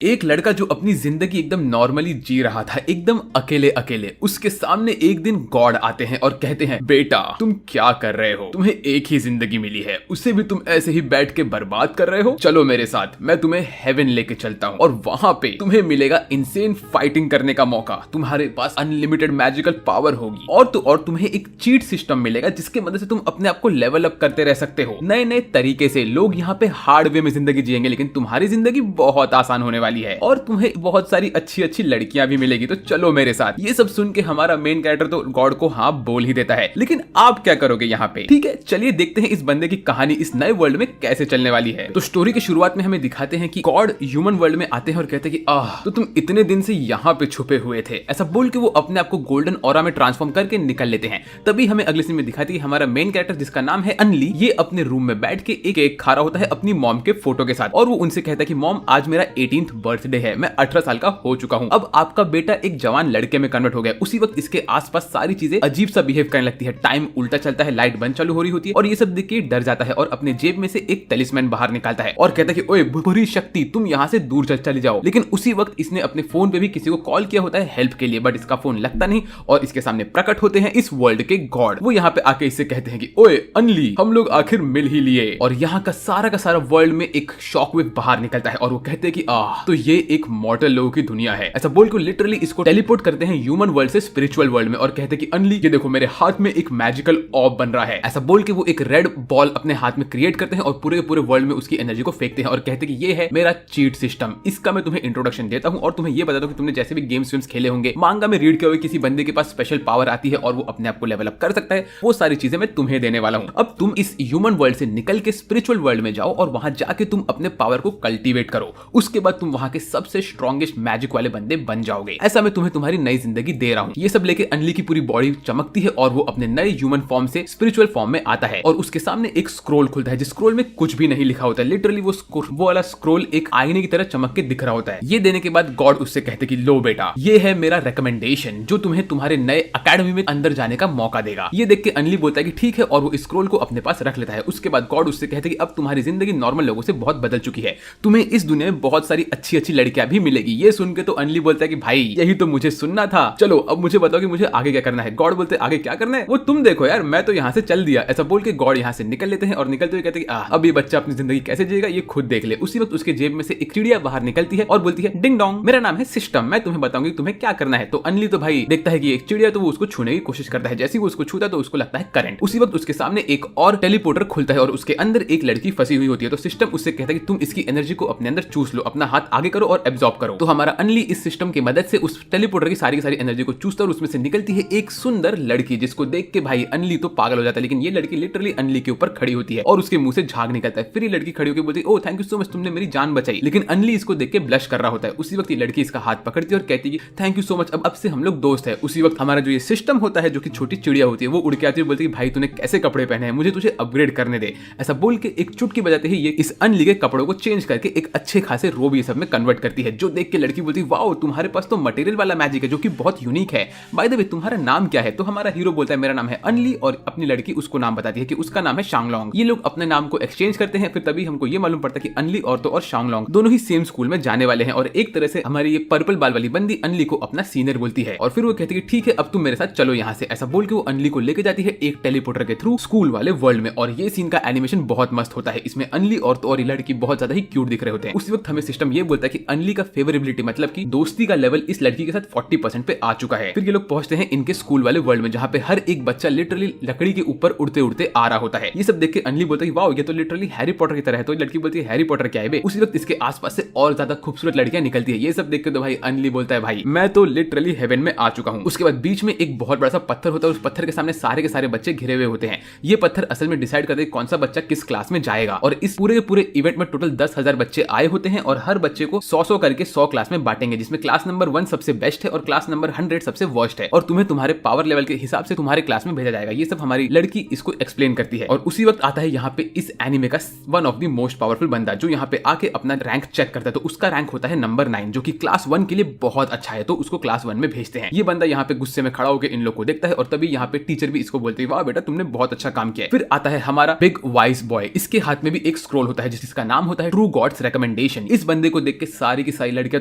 एक लड़का जो अपनी जिंदगी एकदम नॉर्मली जी रहा था, एकदम अकेले अकेले, उसके सामने एक दिन गॉड आते हैं और कहते हैं, बेटा तुम क्या कर रहे हो, तुम्हें एक ही जिंदगी मिली है, उसे भी तुम ऐसे ही बैठ के बर्बाद कर रहे हो। चलो मेरे साथ, मैं तुम्हें हेवन लेके चलता हूँ और वहां पे तुम्हें मिलेगा इंसेन फाइटिंग करने का मौका, तुम्हारे पास अनलिमिटेड मैजिकल पावर होगी और तुम्हें एक चीट सिस्टम मिलेगा जिसके मदद से तुम अपने आप को लेवल अप करते रह सकते हो नए नए तरीके से। लोग यहाँ पे हार्ड वे में जिंदगी जिएंगे, लेकिन तुम्हारी जिंदगी बहुत आसान होने वाली है और तुम्हें बहुत सारी अच्छी अच्छी लड़कियां भी मिलेगी। तो चलो मेरे साथ। ये सब सुन के हमारा मेन कैरेक्टर तो गॉड को हाँ बोल ही देता है, लेकिन आप क्या करोगे यहाँ पे? ठीक है, चलिए देखते हैं इस बंदे की कहानी इस नए वर्ल्ड में कैसे चलने वाली है। तो स्टोरी की शुरुआत में हमें दिखाते हैं कि गॉड ह्यूमन वर्ल्ड में आते हैं और कहते हैं कि तो तुम इतने दिन से यहाँ पे छुपे हुए थे। ऐसा बोल के वो अपने आप को गोल्डन ऑरा में ट्रांसफॉर्म करके निकल लेते हैं। तभी हमें अगले सीन में दिखाती है हमारा मेन कैरेक्टर जिसका नाम है अनली, ये अपने रूम में बैठ के एक एक खा रहा होता है अपनी मॉम के फोटो के साथ और वो उनसे कहता है कि मॉम आज मेरा 18th बर्थडे है, मैं 18 साल का हो चुका हूँ, अब आपका बेटा एक जवान लड़के में कन्वर्ट हो गया। उसी वक्त इसके आसपास सारी चीजें अजीब सा बिहेव करने लगती है, टाइम उल्टा चलता है, लाइट बंद चालू हो रही होती है और ये सब देख के डर जाता है और अपने जेब में से एक तलिस्मैन बाहर निकालता है और कहता है कि ओए बुरी शक्ति तुम यहाँ से दूर चली जाओ। लेकिन उसी वक्त इसने अपने फोन पे भी किसी को कॉल किया होता है हेल्प के लिए, बट इसका फोन लगता नहीं और इसके सामने प्रकट होते हैं इस वर्ल्ड के गॉड। वो यहाँ पे आके इससे कहते हैं कि ओए अनली, हम लोग आखिर मिल ही लिए। और यहाँ का सारा वर्ल्ड में एक शॉकवेव बाहर निकलता है और वो कहते हैं कि तो ये एक मॉर्टल लोगों की दुनिया है। ऐसा बोल के लिटरली इसको टेलीपोर्ट करते हैं ह्यूमन वर्ल्ड से स्पिरिचुअल वर्ल्ड में और कहते हैं कि अनली ये देखो मेरे हाथ में एक मैजिकल ऑर्ब बन रहा है। ऐसा बोल के वो एक रेड बॉल अपने हाथ में क्रिएट करते हैं और पूरे वर्ल्ड में उसकी एनर्जी को फेंकते हैं और कहते हैं कि ये है मेरा चीट सिस्टम, इसका मैं तुम्हें इंट्रोडक्शन देता हूं और तुम्हें ये बता दूं कि तुमने जैसे भी गेम्स खेले होंगे, मांगा में रीड किया हुआ किसी बंदे के पास स्पेशल पावर आती है और वो अपने आप को लेवल अप कर सकता है, वो सारी चीजें मैं तुम्हें देने वाला हूं। अब तुम इस ह्यूमन वर्ल्ड से निकल के स्पिरिचुअल वर्ल्ड में जाओ और वहां जाके तुम अपने पावर को कल्टीवेट करो, उसके बाद तुम वहां के सबसे स्ट्रॉन्गेस्ट मैजिक वाले बंदे बन जाओगे। ऐसा मैं तुम्हें तुम्हारी नई जिंदगी दे रहा हूं। ये सब लेके अनली की पूरी बॉडी चमकती है और वो अपने नए ह्यूमन फॉर्म से स्पिरिचुअल फॉर्म में आता है और उसके सामने एक स्क्रोल खुलता है जिस स्क्रोल में कुछ भी नहीं लिखा होता है। लिटरली वो वाला स्क्रोल एक आईने की तरह चमक के दिख रहा होता है। ये देने के बाद गॉड उससे कहते कि लो बेटा, ये है मेरा रिकमेंडेशन जो तुम्हें तुम्हारे नए अकेडमी में अंदर जाने का मौका देगा। ये देख के अनली बोलता है कि ठीक है और वो स्क्रोल को अपने पास रख लेता है। उसके बाद गॉड उससे कहते कि अब तुम्हारी जिंदगी नॉर्मल लोगों से बहुत बदल चुकी है, तुम्हें इस दुनिया में बहुत सारी अच्छी अच्छी लड़कियां भी मिलेगी। ये सुन के तो अनली बोलता है कि भाई यही तो मुझे सुनना था, चलो अब मुझे बताओ कि मुझे आगे क्या करना है। गॉड बोलते आगे क्या करना है वो तुम देखो यार, मैं तो यहाँ से चल दिया। ऐसा बोल के गॉड यहाँ से निकल लेते हैं और निकलते हुए कहते हैं कि अब ये बच्चा अपनी जिंदगी कैसे जिएगा ये खुद देख ले। उसी वक्त उसके जेब में से एक चिड़िया बाहर निकलती है और बोलती है डिंग डोंग, मेरा नाम है सिस्टम, मैं तुम्हें बताऊंगी तुम्हें क्या करना है। तो अनली तो भाई देखता है कि एक चिड़िया, तो वो उसको छूने की कोशिश करता है। जैसे ही वो उसको छूता है तो उसको लगता है करंट। उसी वक्त उसके सामने एक और टेलीपोर्टर खुलता है और उसके अंदर एक लड़की फंसी हुई होती है। तो सिस्टम उससे कहता है कि तुम इसकी एनर्जी को अपने अंदर चूस लो, अपना हाथ आगे करो और एब्जॉर्ब करो। तो हमारा अनली इस सिस्टम की मदद से उस टेलीपोर्टर की सारी एनर्जी को चूसता है और उसमें से निकलती है एक सुंदर लड़की, जिसको देख के भाई अनली तो पागल हो जाता है। लेकिन ये लड़की लिटरली अनली के ऊपर खड़ी होती है और उसके मुंह से झाग निकलता है। फिर ये लड़की खड़ी होकर बोलती है, ओ थैंक यू सो मच, तुमने मेरी जान बचाई। लेकिन अनली इसको देख के ब्लश कर रहा होता है। उसी वक्त ये लड़की इसका हाथ पकड़ती है और कहती है थैंक यू सो मच, अब से हम लोग दोस्त है। उसी वक्त हमारा जो ये सिस्टम होता है, जो कि छोटी चिड़िया होती है, वो उड़ के आती है, बोलती है भाई तूने कैसे कपड़े पहने हैं, मुझे तुझे अपग्रेड करने दे। ऐसा बोल के एक चुटकी बजाते ही ये इस अनली के कपड़ों को चेंज करके एक अच्छे खासे रोब ये सब में कन्वर्ट करती है, जो देख के लड़की बोलती है वाओ तुम्हारे पास तो मटेरियल वाला मैजिक है जो कि बहुत यूनिक है। बाय द वे तुम्हारा नाम क्या है? तो हमारा हीरो बोलता है मेरा नाम है अनली और अपनी लड़की उसको नाम बताती है कि उसका नाम है शांगलोंग। ये लोग अपने नाम को एक्सचेंज करते हैं। फिर तभी हमको ये मालूम पड़ता है कि अनली और शांगलोंग दोनों ही सेम स्कूल में जाने वाले हैं और एक तरह से हमारी ये पर्पल बाल वाली बंदी अनली को अपना सीनियर बोलती है और फिर वो कहती है ठीक है अब तुम मेरे साथ चलो यहाँ से। ऐसा बोल के वो अनली को लेके जाती है एक टेलीपोर्टर के थ्रू स्कूल वाले वर्ल्ड में और ये सीन का एनिमेशन बहुत मस्त होता है। इसमें अनली और ये लड़की बहुत ज्यादा ही क्यूट दिख रहे होते हैं। उसी वक्त हमें सिस्टम ये बोलता है कि अनली का फेवरेबिलिटी मतलब कि दोस्ती का लेवल इस लड़की के साथ 40% पे आ चुका है। फिर ये लोग पहुंचते हैं इनके स्कूल वाले वर्ल्ड में जहाँ पे हर एक बच्चा लिटरली लकड़ी के ऊपर उड़ते उड़ते आ रहा होता है। ये सब देख के अनली बोलता है वाओ ये तो लिटरली हैरी पॉटर की तरह है। तो लड़की बोलती है हैरी पॉटर क्या है बे? उसी वक्त इसके आसपास से और ज्यादा खूबसूरत लड़कियां निकलती है। ये सब देख के तो भाई अनली बोलता है भाई मैं तो लिटरली हेवन में आ चुका हूँ। उसके बाद बीच में एक बहुत बड़ा सा पत्थर होता है, उस पत्थर के सामने सारे के सारे बच्चे घिरे हुए होते हैं। ये पत्थर असल में डिसाइड करते हैं कौन सा बच्चा किस क्लास में जाएगा और इस पूरे इवेंट में टोटल 10,000 बच्चे आए होते हैं और हर बच्चे को 100 करके 100 क्लास में बांटेंगे, जिसमें क्लास नंबर 1 सबसे बेस्ट है और क्लास नंबर 100 सबसे वर्स्ट है और तुम्हें तुम्हारे पावर लेवल के हिसाब से तुम्हारे क्लास में भेजा जाएगा। ये सब हमारी लड़की इसको एक्सप्लेन करती है और उसी वक्त आता है यहाँ पे इस एनिमे का one of the most powerful बंदा जो यहाँ पे आके अपना रैंक चेक करता है। तो उसका रैंक होता है नंबर 9 जो कि क्लास 1 के लिए बहुत अच्छा है, तो उसको क्लास 1 में भेजते हैं। ये बंदा यहाँ पे गुस्से में खड़ा होकर इन लोग को देखता है और तभी यहाँ पे टीचर भी इसको बोलते हैं वाह बेटा तुमने बहुत अच्छा काम किया है। फिर आता है हमारा बिग वाइस बॉय, इसके हाथ में भी एक स्क्रोल होता है जिसका नाम होता है ट्रू गॉड्स रिकमेंडेशन। इस बंदे को देख के सारी की सारी लड़कियां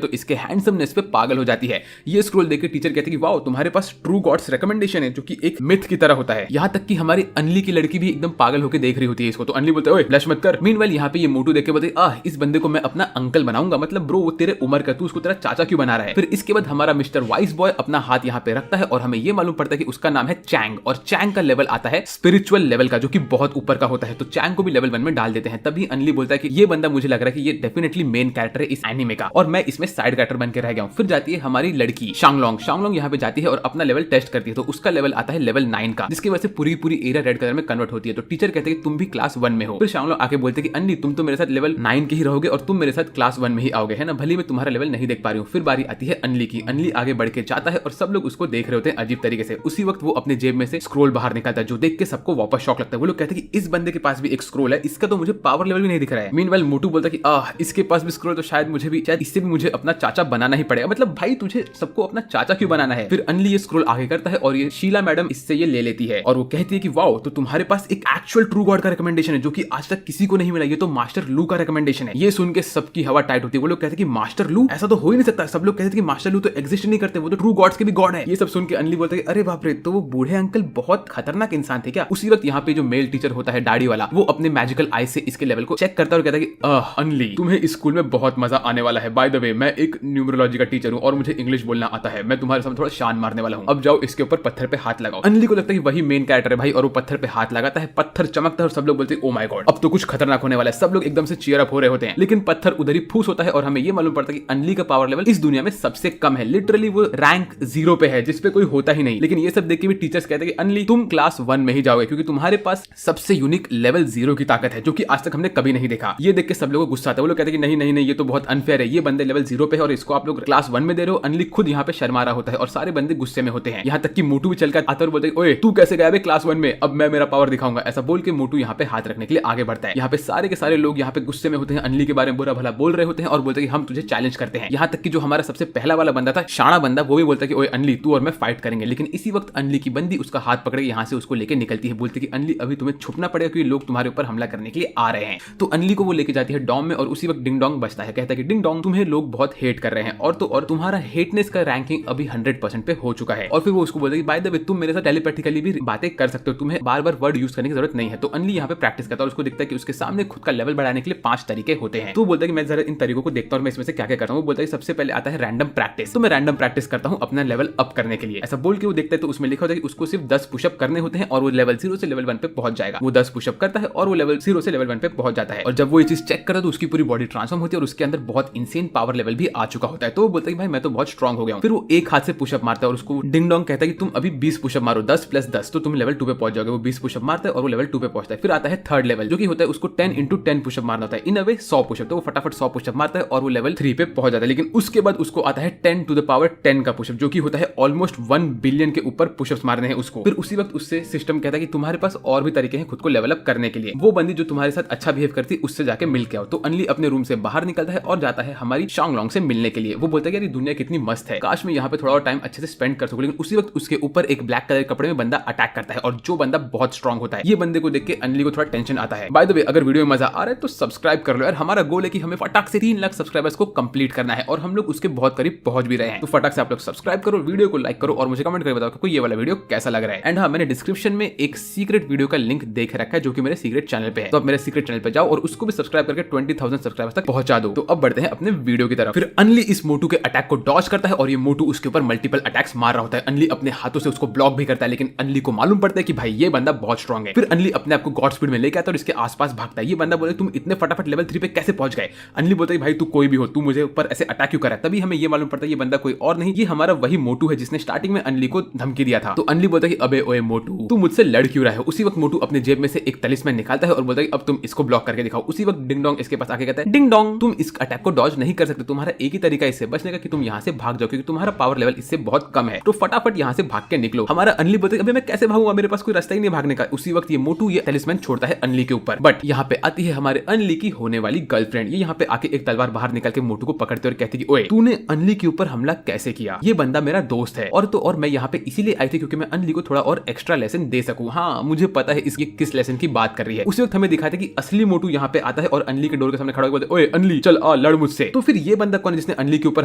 तो इसके हैंडसमनेस पे पागल हो जाती है। ये स्क्रॉल देख के टीचर कहते हैं कि वाओ तुम्हारे पास ट्रू गॉड्स रिकमेंडेशन है, जो कि एक मिथ की तरह होता है। यहाँ तक कि हमारी अनली की लड़की भी एकदम पागल होकर देख रही होती है इसको। तो अनली बोलते हैं ओए ब्लश मत कर। मीनवाइल यहाँ पे ये मोटू देख के बोलते हैं इस बंदे को मैं अपना अंकल बनाऊंगा, मतलब ब्रो वो तेरे उम्र का, तू उसको तेरा चाचा क्यों बना रहा है। फिर इसके बाद हमारा मिस्टर वाइस बॉय अपना हाथ यहाँ पे रखता है और हमें ये मालूम पड़ता है कि उसका नाम है चैंग, और चैंग का लेवल आता है स्पिरिचुअल लेवल का, जो कि बहुत ऊपर का होता है। तो चैंग को भी लेवल 1 में डाल देते हैं। तभी अनली बोलता है कि ये बंदा मुझे लग रहा है कि ये डेफिनेटली मेन कैरेक्टर है इस एनिमे का, और मैं इसमें साइड कैरेक्टर बन के रह गया हूँ। फिर जाती है हमारी लड़की शांगलोंग। शांगलोंग यहाँ पे जाती है और अपना लेवल टेस्ट करती है। तो उसका लेवल आता है लेवल 9 का, जिसकी वजह से पूरी एरिया रेड कलर में कन्वर्ट होती है। तो टीचर कहते हैं कि तुम भी क्लास 1 में हो। फिर शांगलोंग आके बोलते हैं कि अनली तुम तो मेरे साथ लेवल 9 के ही रहोगे और तुम मेरे साथ क्लास 1 में ही आओगे, है ना, भले मैं तुम्हारा लेवल नहीं देख पा रही हूँ। फिर बारी आती है अनली की। अनली आगे बढ़ के जाता है और सब लोग उसको देख रहे होते हैं अजीब तरीके से। उसी वक्त वो अपने जेब में से स्क्रोल बाहर निकालता है, जो देख के सबको वापस शॉक लगता है। वो लोग कहते हैं कि इस बंदे के पास भी एक स्क्रोल है, इसका तो मुझे पावर लेवल भी नहीं दिख रहा है। मीनवाइल मोटू बोलता है कि इसके पास भी स्क्रोल, तो शायद इससे भी मुझे अपना चाचा बनाना ही पड़ेगा। मतलब भाई तुझे सबको अपना चाचा क्यों बनाना है। फिर अनली ये स्क्रोल आगे करता है और ये शीला मैडम इससे ये ले लेती है और वो कहती है कि वाओ तो तुम्हारे पास एक एक्चुअल ट्रू गॉड का रिकमेंडेशन है, जो कि आज तक किसी को नहीं मिला, ये तो मास्टर लू का रिकमेंडेशन है। ये सुन के सबकी हवा टाइट होती है। वो लोग कहते हैं कि मास्टर लू, ऐसा तो हो ही नहीं सकता। सब लोग कहते हैं कि मास्टर लू तो एग्जिस्ट नहीं करते, वो तो ट्रू गॉड्स के भी गॉड है। ये सब सुन के अनली बोलता है अरे बाप रे, तो वो बूढ़े अंकल बहुत खतरनाक इंसान थे क्या। उसी वक्त यहाँ पे जो मेल टीचर होता है दाढ़ी वाला, वो अपने मैजिकल आई से इसके लेवल को चेक करता है और कहता है कि अनली तुम्हें स्कूल में बहुत मजा आने वाला है। बाय द वे मैं एक न्यूमरोलॉजी का टीचर हूँ और मुझे इंग्लिश बोलना आता है, मैं तुम्हारे सामने थोड़ा शान मारने वाला हूँ, अब जाओ इसके ऊपर पत्थर पे हाथ लगाओ। अनली को लगता है कि वही मेन कैरेक्टर है भाई, और वो पत्थर पे हाथ लगाता है, पत्थर चमकता है और सब लोग बोलते हैं ओ माय गॉड अब तो कुछ खतरनाक होने वाला है। सब लोग एकदम से चीयर अप हो रहे होते हैं, लेकिन पत्थर उधर ही फूस होता है और हमें ये मालूम पड़ता है कि अनली का पावर लेवल इस दुनिया में सबसे कम है। लिटरली वो रैंक 0 पे है, जिसपे कोई होता ही नहीं। लेकिन ये सब देख के भी टीचर्स कहते हैं कि अनली तुम क्लास 1 में ही जाओगे, क्योंकि तुम्हारे पास सबसे यूनिक लेवल 0 की ताकत है, जो कि आज तक हमने कभी नहीं देखा। ये देख के सब लोगों को गुस्सा आता है। वो लोग कहते हैं कि नहीं ये तो बहुत अनफेयर है, ये बंदे लेवल 0 पे है और इसको आप लोग क्लास 1 में दे रहे हो। अनली खुद यहाँ पे शर्मा रहा होता है और सारे बंदे गुस्से में होते हैं। यहाँ तक कि मोटू भी चलकर आता है और बोलते हैं ओए तू कैसे गया क्लास 1 में, अब मैं मेरा पावर दिखाऊंगा। ऐसा बोल के मोटू यहाँ पे हाथ रखने के लिए आगे बढ़ता है। यहाँ पे सारे के सारे लोग यहाँ पे गुस्से में होते हैं, अनली के बारे में बुरा भला बोल रहे होते हैं और बोलते हैं कि हम तुझे चैलेंज करते हैं। यहाँ तक कि जो हमारा सबसे पहला वाला बंदा था शाना बंदा, वो भी बोलता है कि ओए अनली तू और मैं फाइट करेंगे। लेकिन इसी वक्त अनली की बंदी उसका हाथ पकड़े यहाँ से उसको लेकर निकलती है, बोलती है कि अनली अभी तुम्हें छुपना पड़ेगा क्योंकि लोग तुम्हारे ऊपर हमला करने के लिए आ रहे हैं। तो अनली को वो लेके जाती है डॉम में और उसी वक्त डिंग डोंग बजता है। कहता है कि डिंग डोंग तुम्हें लोग बहुत हेट कर रहे हैं और तो और तुम्हारा हेटनेस का रैंकिंग अभी 100% पे हो चुका है। और फिर वो उसको बोलता है कि बाय द वे तुम मेरे साथ टेलीपैथिकली भी बातें कर सकते हो, तुम्हें बार बार वर्ड यूज करने की जरूरत नहीं है। तो अनली यहाँ पे प्रैक्टिस करता है और उसको दिखता है कि उसके सामने खुद का लेवल बढ़ाने के लिए 5 तरीके होते हैं। तो बोलता है कि मैं जरा इन तरीकों को देखता हूँ मैं इसमें से क्या क्या करता हूँ। वो बोलता है सबसे पहले आता है रैंडम प्रैक्टिस, तो मैं रैंडम प्रैक्टिस करता हूँ अपना लेवल अप करने के लिए। ऐसा बोल के वो देखता है तो उसमें लिखा होता है कि उसको सिर्फ 10 पुशअप करने होते हैं और वो लेवल 0 से लेवल 1 पे पहुंच जाएगा। वो 10 पुशअप करता है और वो लेवल 0 से लेवल 1 पे पहुंच जाता है। और जब वो ये चीज चेक करता है तो उसकी पूरी बॉडी ट्रांसफॉर्म होती है और उसके अंदर बहुत इंसेन पावर लेवल भी आ चुका होता है। तो वो बोलता है कि भाई मैं तो बहुत स्ट्रांग हो गया हूँ। फिर वो एक हाथ से पुशअप मारता है और उसको डिंग डोंग कहता है कि तुम अभी 20 पुशअप मारो, 10 + 10 तो तुम लेवल 2 पे पहुंच जाओगे। वो 20 पुशअप मारता है और वो लेवल 2 पे पहुंचता है। फिर आता है थर्ड लेवल, जो कि होता है उसको 10 × 10 पुशअप मारना होता है, इन अ वे 100 पुशअप। तो वो फटाफट 100 पुशअप मारता है और वो लेवल 3 पे पहुंच जाता है। लेकिन उसके बाद उसको आता है 10⁻10 का पुशअप, जो कि होता है ऑलमोस्ट 1 बिलियन के ऊपर पुशअप्स मारने हैं उसको। फिर उसी वक्त उससे सिस्टम कहता है कि तुम्हारे पास और भी तरीके हैं खुद को लेवल अप करने के लिए, वो बंदी जो तुम्हारे साथ अच्छा बिहेव करती है उससे जाके मिल के आओ। तो अनली अपने रूम से बाहर निकलता है और जाता है हमारी शांगलोंग से मिलने के लिए। वो बोलता है कि यार दुनिया कितनी मस्त है, काश मैं यहाँ पे थोड़ा और टाइम अच्छे से स्पेंड कर सकूं। लेकिन उसी वक्त उसके ऊपर एक ब्लैक कलर कपड़े में बंदा अटैक करता है और जो बंदा बहुत स्ट्रांग होता है। ये बंदे को देख के अनली को थोड़ा टेंशन आता है। बाय द वे अगर वीडियो में मजा आ रहा है तो सब्सक्राइब कर लो यार, हमारा गोल है कि हमें फटाक से 3 लाख सब्सक्राइबर्स को कंप्लीट करना है और हम लोग उसके बहुत करीब पहुंच भी रहे हैं। तो फटाक से आप लोग सब्सक्राइब करो, वीडियो को लाइक करो और मुझे कमेंट करके बताओ कि ये वाला वीडियो कैसा लग रहा है। एंड हाँ, मैंने डिस्क्रिप्शन में एक सीक्रेट वीडियो का लिंक देख रखा है जो कि मेरे सीक्रेट चैनल पे है, तो आप मेरे सीक्रेट चैनल पे जाओ और उसको भी सब्सक्राइब करके 20,000 सब्सक्राइबर्स तक पहुंचा दो। तो अब बढ़ते हैं अपने वीडियो की तरफ। फिर अनली इस मोटू के अटैक को डॉज करता है और ये मोटू उसके ऊपर मल्टीपल अटैक्स मार रहा होता है। अनली अपने हाथों से उसको ब्लॉक भी करता है, लेकिन अनली को मालूम पड़ता है कि भाई ये बंदा बहुत स्ट्रांग है। फिर अनली अपने आप को गॉड स्पीड में लेके आता है और इसके आसपास भागता है। ये बंदा बोले तुम इतने फटाफट लेवल 3 पे कैसे पहुंच गए। अनली बोलता है भाई तू कोई भी हो, तू मुझे ऊपर ऐसे अटैक क्यों कर रहा है। तभी हमें ये मालूम पड़ता है ये बंदा कोई और नहीं, ये हमारा वही मोटू है जिसने स्टार्टिंग में अनली को धमकी दिया था। तो अनली बोलता है कि अबे ओए मोटू तू मुझसे लड़ क्यों रहा है। उसी वक्त मोटू अपने जेब में से एक तलिस्मैन निकालता है और बोलता है अब तुम इसको ब्लॉक करके दिखाओ। उसी वक्त डिंग डोंग इसके पास आके कहता है डिंग डोंग तुम इस अटैक को डॉज नहीं कर सकते, तुम्हारा एक ही तरीका इससे बचने का कि तुम यहाँ से भाग जाओ, क्योंकि तुम्हारा पावर लेवल इससे बहुत कम है। तो फटाफट यहाँ से भाग के निकलो। हमारा अनली बोलता है अबे मैं कैसे भागूंगा, मेरे पास कोई रास्ता ही नहीं भागने का। उसी वक्त ये मोटू ये तलिस्मैन छोड़ता है अनली के ऊपर। बट यहाँ पे आती है हमारे अनली की होने वाली गर्लफ्रेंड। ये यहाँ पे आके एक तलवार बाहर निकल के मोटू को पकड़ते और कहती कि ओए तूने अनली के ऊपर हमला कैसे किया, ये बंदा मेरा दोस्त है और तो और मैं यहाँ पे इसीलिए आई थी क्योंकि मैं अनली को थोड़ा और एक्स्ट्रा लेसन दे सकूं। हाँ मुझे पता है इसकी किस लेसन की बात कर रही है। उसी वक्त हमें दिखाते कि असली मोटू यहाँ पे आता है और अनली के डोर के सामने खड़ा होकर बोलते ओए अनली चल लड़ मुझसे। तो फिर ये बंदा कौन है जिसने अनली के ऊपर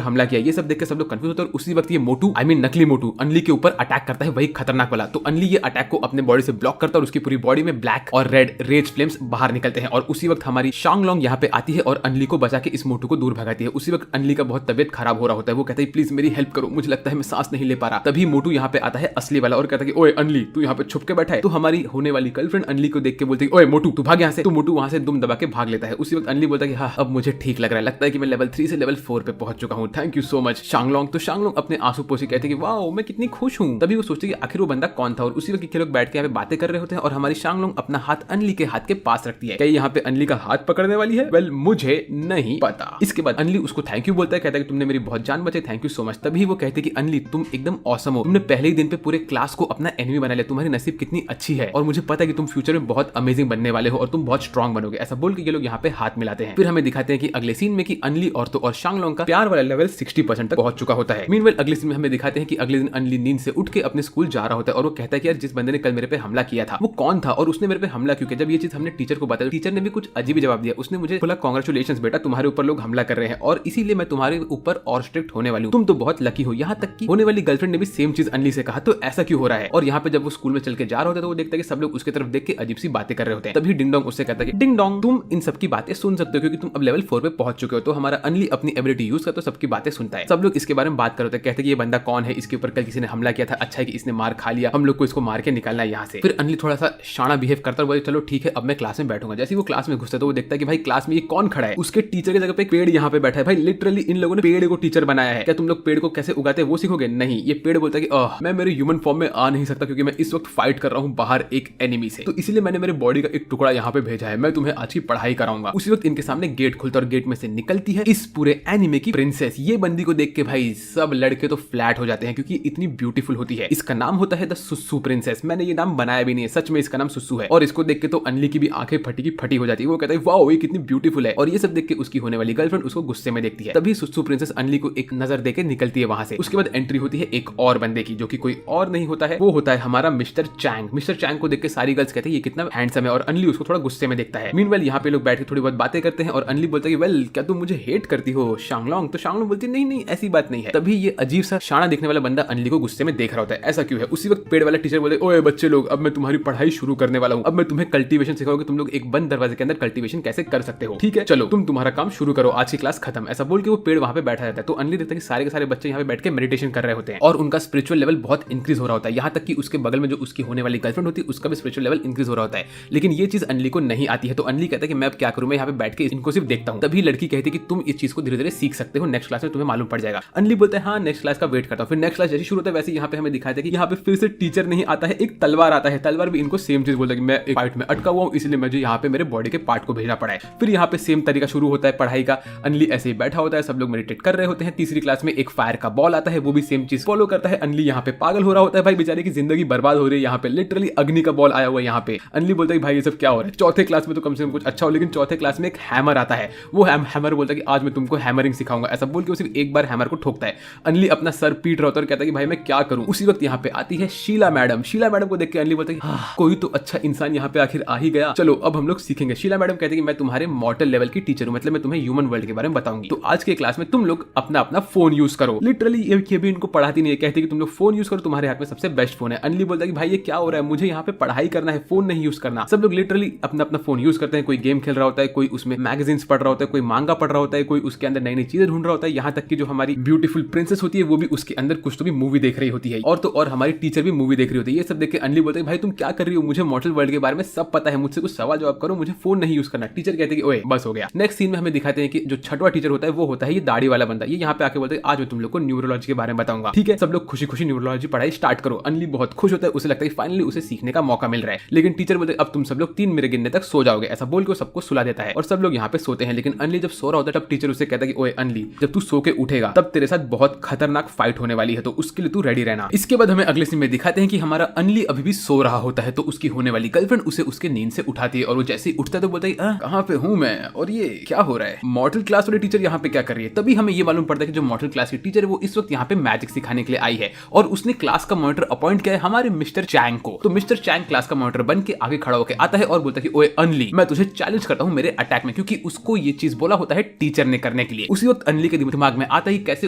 हमला किया? ये सब देख के सब लोग कंफ्यूज होते हैं और उसी वक्त ये मोटू नकली मोटू अनली के ऊपर अटैक करता है, वही खतरनाक वाला। तो अनली ये अटैक को अपने बॉडी से ब्लॉक करता है और उसकी पूरी बॉडी में ब्लैक और रेड रेज फ्लेम्स बाहर निकलते हैं। और उसी वक्त हमारी शांगलोंग यहाँ पे आती है और अनली को बचा के इस मोटू को दूर भगाती है। उसी वक्त अनली का बहुत तबियत खराब हो रहा होता है, वो कहता है प्लीज मेरी हेल्प करो, मुझे लगता है मैं सांस नहीं ले पा रहा। तभी मोटू यहाँ पे आता है असली वाला और कहता है कि ओए अनली तू यहाँ पे छुप के बैठा है। तो हमारी होने वाली गर्लफ्रेंड अनली को देख के बोलती है ओए मोटू तू भाग यहाँ से। तो मोटू वहां से दुम दबा के भाग लेता है। उसी वक्त अनली बोलता है कि हाँ अब मुझे ठीक लग रहा है, लगता है कि मैं लेवल 3 से लेवल 4 पे पहुंच चुका हूँ, थैंक यू सो मच शांगलोंग। तो शांगलोंग अपने आंसू पोछे कहते हैं कि वाओ मैं कितनी खुश हूँ। तभी वो सोचते हैं कि आखिर वो बंदा कौन था। और उसी वक्त के लोग बैठ के यहाँ पे बातें कर रहे होते हैं और हमारी शांगलोंग अपना हाथ अनली के हाथ के पास रखती है। क्या यहाँ पे अनली का हाथ पकड़ने वाली है? वेल मुझे नहीं पता। इसके बाद अनली उसको थैंक यू बोलता है, कहता है कि तुमने मेरी बहुत जान बचाई, थैंक यू सो मच। तभी वो कहते हैं कि अनली तुम एकदम ऑसम हो, तुमने पहले ही दिन पे पूरे क्लास को अपना एनिमी बना लिया, तुम्हारी नसीब कितनी अच्छी है और मुझे पता है कि तुम फ्यूचर में बहुत अमेजिंग बनने वाले हो और तुम बहुत स्ट्रॉन्ग बनोगे। ऐसा बोल के ये लोग यहाँ पे हाथ मिलाते हैं। फिर हमें दिखाते हैं कि अगले सीन में कि अनली और शांगलोंग का प्यार वाला लेवल 60% तक पहुंच चुका होता है। मीनवाइल अगले सीन में हमें दिखाते हैं कि अगले दिन अनली नींद से उठ के अपने स्कूल जा रहा होता है और वो कहता है कि यार जिस बंदे ने कल मेरे पे हमला किया था वो कौन था और उसने मेरे पे हमला क्यों किया। जब ये चीज हमने टीचर को बताया, टीचर ने भी कुछ अजीब ही जवाब दिया। उसने मुझे बोला कांग्रेचुलेशंस बेटा, तुम्हारे ऊपर लोग हमला कर रहे हैं और इसीलिए मैं तुम्हारे ऊपर और स्ट्रिक्ट होने वाली हूँ, तुम तो बहुत लकी हो। यहाँ तक कि होने वाली गर्लफ्रेंड ने भी सेम चीज अनली से कहा, तो ऐसा क्यों हो रहा है। और यहाँ पे जब वो स्कूल में चल के जा रहा होता है तो वो देखता है कि सब लोग उसकी तरफ देख के अजीब सी बातें कर रहे होते हैं। तभी डिंग डोंग उससे कहता है कि डिंग डोंग तुम इन सबकी बातें सुन सकते हो क्योंकि तुम अब लेवल 4 पे पहुंच चुके हो। तो हमारा अनली अपनी एबिलिटी यूज करता है, सबकी बातें सुनता है। सब लोग इसके बारे में बात कर रहे होते हैं, कहते हैं कि ये बंदा कौन है, इसके ऊपर कल किसी ने हमला किया था, अच्छा है कि इसने मार खा लिया, हम लोग को इसको मार के निकालना है यहाँ से। फिर अनली थोड़ा सा शाना बिहेव करता है, बोले चलो ठीक है अब मैं क्लास में बैठूंगा। जैसे वो क्लास में घुसता है तो वो देखता है कि भाई क्लास में ये कौन खड़ा है, उसके टीचर की जगह पे पेड़ यहाँ पे बैठा है। भाई लिटरली इन लोगों ने पेड़ को टीचर बनाया है। क्या तुम लोग पेड़ को कैसे उगाते हैं वो सीखोगे? नहीं, ये पेड़ बोलता है कि मैं मेरे ह्यूमन फॉर्म में आ नहीं सकता क्योंकि मैं इस वक्त फाइट कर रहा हूँ बाहर एक एनिमी से, तो इसीलिए मैंने मेरे बॉडी का एक टुकड़ा यहाँ पे भेजा है, मैं तुम्हें आज की पढ़ाई कराऊंगा। उसी वक्त इनके सामने गेट खुलता है और गेट में से निकलती है इस पूरे एनिमे की प्रिंसेस। ये बंदी को देख के भाई सब लड़के तो फ्लैट हो जाते हैं क्योंकि इतनी ब्यूटीफुल होती है। इसका नाम होता है द सुसु प्रिंसेस। मैंने ये नाम बनाया भी नहीं है, सच में इसका नाम सुसु है। और इसको देख के तो अनली की भी आंखें फटी की फटी हो जाती है। वो कहता है वाओ ये कितनी ब्यूटीफुल है। और ये सब देख के उसकी होने वाली गर्लफ्रेंड उसको गुस्से में देखती है। तभी सुसु प्रिंसेस अनली को एक नजर देके निकलती है वहां से। उसके बाद एंट्री होती है एक और बंदे की जो कि कोई और नहीं होता है, वो होता है हमारा मिस्टर चैंग। मिस्टर चैंग को देख के सारी गर्ल्स कहते हैं ये कितना हैंडसम है और अनली उसको थोड़ा गुस्से में देखता है। मीनवाइल यहाँ पे लोग बैठ के थोड़ी बहुत बातें करते हैं और अनली बोलता है कि वेल क्या तुम मुझे हेट करती हो शांगलोंग? तो शांगलोंग बोलती है नहीं नहीं ऐसी बात नहीं है। तभी ये अजीब सा शाना देखने वाला बंदा अनली को गुस्से में देख रहा होता है, ऐसा क्यों है? उसी वक्त पेड़ वाला टीचर बोले ओए बच्चे लोग अब मैं तुम्हारी पढ़ाई शुरू करने वाला हूँ, अब मैं तुम्हें कल्टीवेशन सिखाऊंगा, तुम लोग एक बंद दरवाजे के अंदर कल्टीवेशन कैसे कर सकते हो, ठीक है चलो तुम तुम्हारा काम शुरू करो, आज की क्लास खत्म। ऐसा बोल के वो पेड़ वहां पे बैठा रहता है। तो अनली देखता है कि सारे के सारे बच्चे यहाँ पे बैठ के मेडिटेशन कर रहे होते हैं और उनका स्पिरिचुअल लेवल बहुत इंक्रीज हो रहा होता है। यहाँ तक कि उसके बगल में जो उसकी होने वाली गर्लफ्रेंड होती है उसका भी स्पिरिचुअल लेवल इंक्रीज हो रहा होता है। लेकिन ये चीज अनली को नहीं आती है। तो अनली कहता है कि मैं अब क्या करूं, मैं यहाँ पे बैठ के इनको सिर्फ देखता हूँ। तभी लड़की कहती है कि तुम इस चीज को धीरे धीरे सीख सकते हो, नेक्स्ट क्लास में तुम्हें मालूम पड़ जाएगा। अनली बोलता है हाँ नेक्स्ट क्लास का वेट करता हूँ। फिर नेक्स्ट क्लास जैसे शुरू होता है वैसे यहाँ पे हमें दिखाते हैं कि यहाँ पे फिर से टीचर नहीं आता है, एक तलवार आता है। तलवार भी इनको सेम चीज बोलता है कि मैं एक फाइट में अटका हुआ हूँ इसलिए मुझे यहाँ पे मेरे बॉडी के पार्ट को भेजना पड़ा है। फिर यहाँ पे सेम तरीका शुरू होता है पढ़ाई का। अनली ऐसे ही बैठा होता है, सब लोग मेडिटेट कर रहे होते हैं। तीसरी क्लास में एक फायर का बॉल आता है, वो भी सेम चीज फॉलो करता है। अनली यहाँ पे पागल हो रहा होता है, भाई बेचारे की जिंदगी बर्बाद हो रही है। यहाँ पे लिटरली अग्नि का बॉल आया हुआ है यहाँ पे। अनली बोलता है भाई ये सब क्या हो रहा है? चौथे क्लास में तो कम से कम कुछ अच्छा हो, लेकिन चौथे क्लास में एक हैमर आता है। वो हैमर बोलता है कि आज मैं तुमको हैमरिंग सिखाऊंगा। ऐसा बोल के सिर्फ एक बार हैमर को ठोकता है। अनली अपना सर पीट रहा होता है और कहता है कि भाई मैं क्या करूं। उसी वक्त यहाँ पे आती है शीला मैडम। शीला मैडम को देख के अनली बोलता है कि कोई तो अच्छा इंसान यहाँ पे आखिर आ ही गया, चलो अब हम लोग सीखेंगे। शीला मैडम कहते हैं कि मैं तुम्हारे मॉर्टल लेवल की टीचर हूं, मतलब मैं तुम्हें ह्यूमन वर्ल्ड के बारे में बताऊंगी। तो आज के क्लास में तुम लोग अपना अपना फोन यूज करो। लिटरली ये भी इनको पढ़ाती नहीं है, कहती है कि तुम लोग फोन यूज करो, तुम्हारे हाथ में सबसे बेस्ट फोन है। अनली बोलता है कि भाई ये क्या हो रहा है, मुझे यहाँ पे पढ़ाई करना है, फोन नहीं यूज करना। सब लोग लिटरली अपना अपना फोन यूज करते हैं। कोई गेम खेल रहा होता है, कोई उसमें मैगजीन्स पढ़ रहा होता है, कोई मांगा पढ़ रहा होता है, कोई उसके अंदर नई नई चीजें ढूंढ रहा होता है। यहाँ तक कि जो हमारी ब्यूटीफुल प्रिंसेस होती है वो भी उसके अंदर कुछ तो भी मूवी देख रही होती है। और तो और हमारी टीचर भी मूवी देख रही होती है। ये सब देख के अनली बोलते हैं भाई तुम क्या कर रही हो, मुझे मॉर्टल वर्ल्ड के बारे में सब पता है, मुझसे कुछ सवाल जवाब करो, मुझे फोन नहीं यूज करना। टीचर कहते हैं कि ओए बस हो गया। नेक्स्ट सीन में हमें दिखाते हैं कि जो छठवां टीचर होता है वो होता है ये दाढ़ी वाला बंदा। ये यहाँ पे आके बोलते हैं आज मैं तुम लोग को न्यूरोलॉजी के बारे में बताऊंगा, ठीक है सब लोग खुशी खुशी न्यूरोलॉजी पढ़ाई स्टार्ट करो। अनली बहुत खुश होता है, उसे लगता है फाइनली उसे सीखने का मौका मिल रहा है। लेकिन टीचर बोलते अब तुम सब लोग 3 मेरे गिनने तक सो जाओगे। ऐसा बोल के सबको सुला देता है और सब लोग यहाँ पे सोते हैं। लेकिन अनली जब सो रहा होता है तब टीचर उसे कहता है कि ओए अनली जब तू सो के उठेगा तब तेरे साथ बहुत खतरनाक फाइट होने वाली है, तो उसके लिए तू रेडी रहना। इसके बाद हमें अगले सीन में दिखाते हैं कि हमारा अनली अभी भी सो रहा होता है, तो उसकी होने वाली गर्लफ्रेंड उसे उसके नींद से उठाती है और वो जैसे ही उठता है तो बोलता है कहाँ पे हूँ मैं और ये क्या हो रहा है, मॉर्टल क्लास वाली टीचर यहाँ पे क्या कर रही है। तभी हमें ये मालूम पड़ता है कि जो मॉर्टल क्लास की टीचर है वो इस वक्त यहाँ पे मैजिक सिखाने के लिए आई है और उसने क्लास का मॉनिटर अपॉइंट किया है हमारे मिस्टर चैंग को। तो मिस्टर चैंग क्लास का मॉनिटर बन के आगे खड़ा होकर आता है और बोलता है कि ओए अनली मैं तुझे चैलेंज करता हूँ मेरे अटैक में, क्योंकि उसको ये चीज बोला होता है टीचर ने करने के लिए। उसी वक्त अनली के दिमाग में आता ही कैसे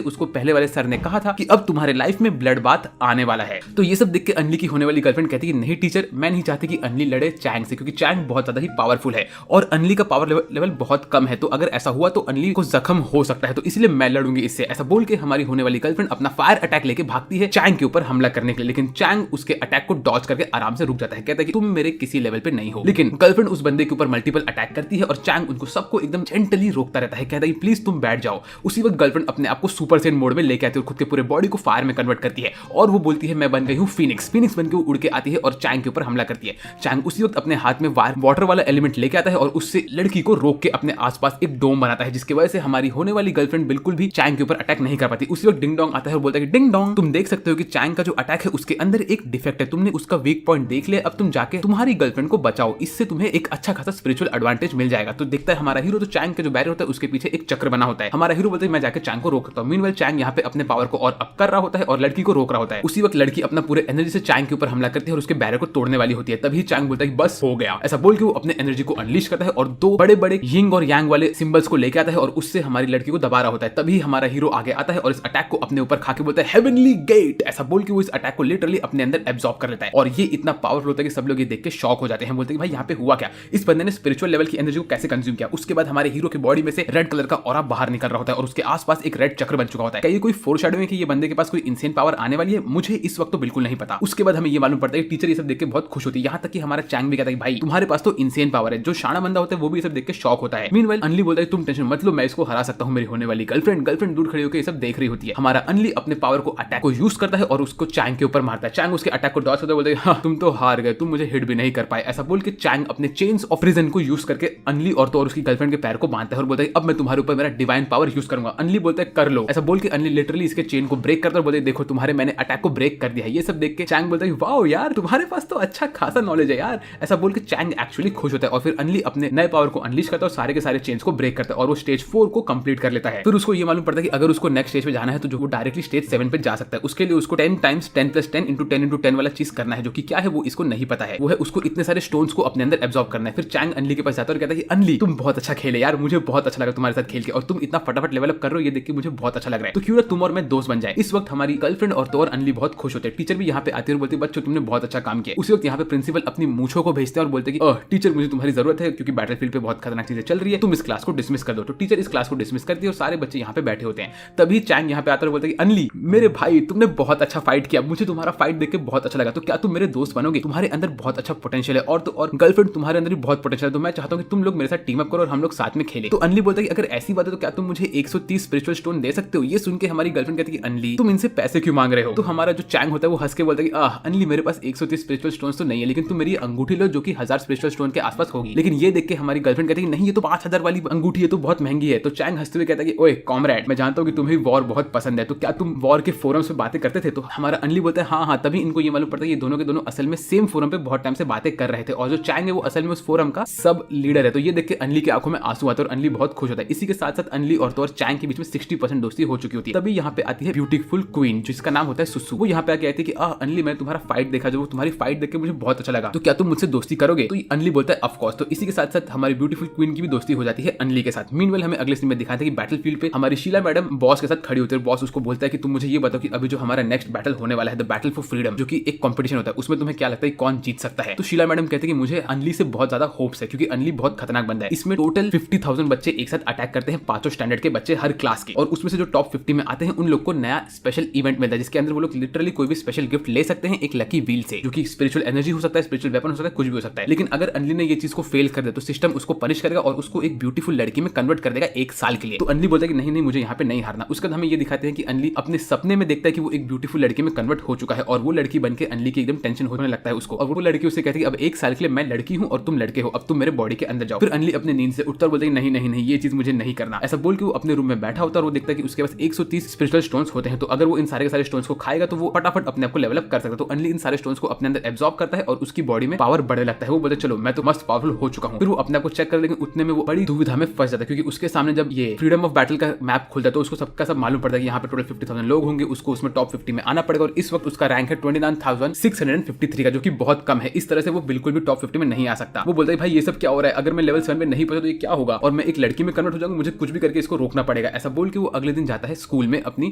उसको पहले वाले सर ने कहा था कि अब तुम्हारे लाइफ में ब्लड बाथ आने वाला है। तो ये सब देख के अनली की होने वाली गर्लफ्रेंड कहती है नहीं टीचर, मैं नहीं चाहती कि अनली लड़े चैंग से, क्योंकि चैंग बहुत ज्यादा ही पावरफुल है और अनली का पावर लेवल बहुत कम है, तो अगर ऐसा हुआ तो अनली को जख्म हो सकता है, तो इसलिए मैं लड़ूंगी इससे। ऐसा बोल के हमारी होने वाली गर्लफ्रेंड अपना फायर अटैक लेके भागती है चैंग के ऊपर हमला करने के लिए, लेकिन चैंग उसके अटैक को डॉज करके आराम से रुक जाता है। कहता है कि तुम मेरे किसी लेवल पे नहीं हो। लेकिन गर्लफ्रेंड उस बंदे के ऊपर मल्टीपल अटैक करती है और चैंग उनको सबको एकदम जेंटली रोकता रहता है, कहता है प्लीज तुम बैठ जाओ। उसी वक्त गर्लफ्रेंड अपने आप को सुपर सेन मोड में लेके आती है और खुद के पूरे बॉडी को फायर में कन्वर्ट करती है और वो बोलती है मैं बन गई हूँ फीनिक्स। फीनिक्स बन के उड़ के आती है और चैंग के ऊपर हमला करती है। चैंग उसी वक्त अपने हाथ में वाटर वाला एलिमेंट लेके आता है और उससे लड़की को रोक के अपने आसपास एक डोम बनाता है, जिसकी वजह से हमारी होने वाली गर्लफ्रेंड बिल्कुल भी चैंग के ऊपर अटैक नहीं कर पाती। उसी वक्त डिंग डोंग आता है और बोलता है कि डिंग डोंग तुम देख सकते हो कि चैंग का जो अटैक है उसके अंदर एक डिफेक्ट है, तुमने उसका वीक पॉइंट देख लिया, अब तुम जाके तुम्हारी गर्लफ्रेंड को बचाओ, इससे तुम्हें एक अच्छा खासा स्पिरिचुअल एडवांटेज मिल जाएगा। तो देखता है हमारा हीरो तो चैंग के जो बैरियर होता है उसके पीछे एक चक्र बना होता है। हमारा हीरो बोलता है मैं जाके चैंग को रोक सकता हूं। मीनवाइल चैंग यहाँ पे अपने पावर को और अप कर रहा होता है और लड़की को रोक रहा होता है। उसी वक्त लड़की अपना पूरे एनर्जी से चैंग के ऊपर हमला करती है और उसके बैरियर को तोड़ने वाली होती है। तभी चैंग बोलता है कि बस हो गया। ऐसा बोल के वो अपने एनर्जी को अनलीश करता है और दो बड़े बड़े यिंग और यांग वाले सिंबल्स को लेके आता है और उससे हमारी लड़की को दबा रहा होता है। तभी हमारा हीरो आगे आता है और इस अटैक को अपने ऊपर खा के बोलता है हेवनली गेट। ऐसा बोल के वो इस अटैक को लिटरली अपने अंदर एब्जॉर्ब कर लेता है और ये इतना पावरफुल होता है कि सब लोग ये देख के शॉक हो जाते हैं, बोलते हैं कि भाई यहाँ पे हुआ क्या, इस बंदे ने स्पिरिचुअल लेवल की एनर्जी को कैसे कंज्यूम किया। उसके बाद हमारे हीरो के बॉडी में से रेड कलर का ऑरा बाहर निकल रहा होता है और उसके आसपास एक रेड चक्र बन चुका होता है। क्या ये कोई फोरशैडोइंग है कि ये बंदे के पास कोई इनसेन पावर आने वाली है? मुझे इस वक्त तो बिल्कुल नहीं पता। उसके बाद हमें ये मालूम पड़ता है कि टीचर ये सब देख के बहुत खुश होती है, यहाँ तक कि हमारा चैंग भी कहता है भाई तुम्हारे पास तो इनसेन पावर है। जो शाना बंदा होता है वो भी ये सब देख के शॉक होता है। मीनवाइल अनली बोलता है तुम टेंशन मत लो, मैं इसको हरा सकता हूँ। मेरी होने वाली गर्लफ्रेंड दूर खड़ी होकर ये सब देख रही होती है। हमारा अनली अपने पावर को अटैक को यूज करता है और उसको चैंग के ऊपर मारता है। चैंग उसके अटैक को डॉज करता है, बोलता है हाँ तुम तो हार गए, तुम मुझे हिट भी नहीं कर पाए। ऐसा बोल के चैंग अपने चेन्स ऑफ प्रिजन को यूज करके अनली और तो और उसकी गर्लफ्रेंड के पैर को बांधता है और बोलता है अब मैं तुम्हारे ऊपर मेरा डिवाइन पावर यूज करूंगा। अनली बोलता है कर लो। ऐसा बोल के अनली लिटरली इसके चेन को ब्रेक करता है और बोलता है देखो तुम्हारे मैंने अटैक को ब्रेक कर दिया है। ये सब देख के चैंग बोलता है वाओ यार तुम्हारे पास तो अच्छा खासा नॉलेज है यार। ऐसा बोल के चैंग एक्चुअली खुश होता है और फिर अनली अपने नए पावर को अनलीश करता है और सारे के सारे चेन्स को ब्रेक करता है और वो स्टेज 4 को कंप्लीट कर लेता है। फिर उसको ये मालूम पड़ता है कि अगर उसको नेक्स्ट स्टेज पे जाना है तो जो वो डायरेक्टली स्टेज 7 पे जा सकता है। उसके लिए उसको 10 टाइम्स 10 + 10 × 10 × 10 वाला चीज करना है, जो कि क्या है वो इसको नहीं पता है। वो है उसको इतने सारे स्टोन्स को अपने अंदर एब्जॉर्ब करना है। फिर चैंग अनली के पास जाता है और कहता है कि अनली तुम बहुत अच्छा खेले यार, मुझे बहुत अच्छा लगा तुम्हारे साथ खेल के और तुम इतना फटाफट लेवल अप कर रहे हो, ये देख के मुझे बहुत अच्छा लग रहा है। तो क्यों ना तुम और मैं दोस्त बन जाए। इस वक्त हमारी गर्लफ्रेंड और तो और अनली बहुत खुश होते हैं। टीचर भी यहाँ पे आती है और बोलती है बच्चों तुमने बहुत अच्छा काम किया। उसी वक्त यहाँ पे प्रिंसिपल अपनी मूंछों को भेजते हैं और बोलते हैं कि टीचर मुझे तुम्हारी जरूरत है क्योंकि बैटलफील्ड पे बहुत खतरनाक चीजें चल रही है, तुम इस क्लास को डिसमिस कर दो। तो टीचर इस क्लास को डिसमिस करती है और सारे बच्चे यहाँ पे बैठे होते हैं। तभी चैंग यहाँ पे आता है और बोलते हैं कि अनली मेरे भाई तुमने बहुत अच्छा फाइट किया, मुझे तुम्हारा फाइट देख के बहुत अच्छा लगा, तो क्या तुम मेरे दोस्त बनोगे? तुम्हारे अंदर बहुत अच्छा पोटेंशियल है और तो और गर्लफ्रेंड तुम्हारे अंदर भी बहुत पोटेंशियल है, तो मैं चाहता हूँ कि तुम लोग मेरे साथ टीम अप करो और हम लोग साथ में खेले। तो अनली बोलता है कि अगर ऐसी बात है तो क्या तुम मुझे 130 स्पिरिचुअल स्टोन दे सकते हो? ये सुन के हमारी गर्लफ्रेंड कहती है कि अनली तुम इनसे पैसे क्यों मांग रहे हो? तो हमारा जो चैंग होता है वो हंस के बोलता है कि अनली मेरे पास 130 स्पिरिचुअल स्टोन्स तो नहीं है, लेकिन तुम मेरी अंगूठी लो जो कि 1000 स्पिरिचुअल स्टोन के आसपास होगी। लेकिन ये देख के हमारी गर्लफ्रेंड कहती है नहीं ये तो 5000 वाली अंगूठी है, तो बहुत महंगी है। तो चैंग हंसते हुए कहता है कि ओए कॉमरेड, मैं जानता हूँ कि तुम्हें वॉर बहुत पसंद है, तो क्या तुम वॉर के फोरम पे बातें करते थे? तो हमारा अनली बोलता है हाँ। तभी इनको ये मालूम पड़ता है ये दोनों के दोनों असल में सेम फोरम पे बहुत टाइम से बातें कर रहे थे और जो चैंग है वो असल में उस फोरम का सब लीडर है। तो ये देख के अनली की आंखों में आंसू आते हैं और अनली बहुत खुश होता है। इसी के साथ साथ अनली और तो और चैंग के बीच में 60% दोस्ती हो चुकी होती है। तभी यहाँ पे आती है ब्यूटीफुल क्वीन जिसका नाम होता है सुसु। वो यहाँ पे आके कहती है कि अनली मैंने तुम्हारा फाइट देखा, जो तुम्हारी फाइट देख के मुझे बहुत अच्छा लगा, तो क्या तुम मुझसे दोस्ती करोगे? तो अनली बोलता है ऑफ कोर्स। तो इसी के साथ साथ हमारी ब्यूटीफुल क्वीन की भी दोस्ती हो जाती है अनली के साथ। मीनवेल हमें अगले सीन में दिखाते हैं कि बैटलफील्ड पे हमारी शीला मैडम बॉस के साथ खड़ी होती है। बॉस उसको बोलता है कि तुम मुझे ये बताओ कि अभी जो हमारा नेक्स्ट बैटल होने वाला है द बैटल फॉर फ्रीडम, जो कि एक कंपटीशन होता है, उसमें तुम्हें क्या लगता है कौन जीत सकता है? तो शीला मैडम कहते हैं कि मुझे अनली से बहुत ज्यादा होप्स है क्योंकि अनली बहुत खतरनाक बंदा है। इसमें टोटल 50,000 बच्चे एक साथ अटैक करते हैं, 5 स्टैंडर्ड के बच्चे हर क्लास के, और उसमें से जो टॉप 50 में आते हैं उन लोग को नया स्पेशल इवेंट मिलता है जिसके अंदर वो लोग लिटरली कोई भी स्पेशल गिफ्ट ले सकते हैं एक लकी व्हील से, जो कि स्पिरिचुअल एनर्जी हो सकता है, स्पिरिचुअल वेपन हो सकता है, कुछ भी हो सकता है। लेकिन अगर अनली ने ये चीज को फेल कर दिया तो सिस्टम उसको पनिश करेगा और उसको एक ब्यूटीफुल लड़की में कन्वर्ट कर देगा 1 साल के लिए। तो अनली बोलता है कि नहीं मुझे यहाँ पे नहीं हारना। उसके बाद हमें ये दिखाते हैं कि अनली अपने सपने में देखता है कि वो एक ब्यूटीफुल लड़की में कन्वर्ट हो चुका है और वो लड़की बनके अनली की एकदम टेंशन होने लगता है उसको, और वो लड़की उससे कहती है अब 1 साल के लिए मैं लड़की हूँ और तुम लड़के हो, अब तुम मेरे बॉडी के अंदर जाओ। फिर अनली अपने नींद से उठता और बोलता है नहीं ये चीज मुझे नहीं करना। ऐसा बोल के वो अपने रूम में बैठा होता है और वो देखता है कि उसके पास 130 स्पिरिचुअल स्टोन्स होते हैं, तो अगर वो इन सारे के सारे स्टोन्स को खाएगा तो वो फटाफट अपने आप को लेवल अप कर सकता है। तो अनली इन सारे स्टोन्स को अपने अंदर एब्जॉर्ब करता है और उसकी बॉडी में पावर बढ़ने लगता है। वो बोलता है चलो मैं तो मस्त पावरफुल हो चुका हूँ। फिर वो अपने आप को चेक कर, लेकिन उतने में वो बड़ी दुविधा में फंस जाता है क्योंकि उसके सामने जब ये फ्रीडम ऑफ बैटल का मैप खुलता है तो उसको सबका सब मालूम पड़ता है कि यहाँ पे टोटल 50,000 लोग होंगे, उसको उसमें टॉप 50 में आना पड़ेगा और इस वक्त उसका रैंक है 29,653 का, जो कि बहुत कम है। इस तरह से वो बिल्कुल भी टॉप 50 में नहीं आ सकता। वो बोलता है भाई ये सब क्या हो रहा है, अगर मैं लेवल 7 में नहीं पहुंचा तो ये क्या होगा, और मैं एक लड़की में कन्वर्ट हो जाऊंगा, मुझे कुछ भी करके इसको रोकना पड़ेगा। ऐसा बोल के वो अगले दिन जाता है स्कूल में अपनी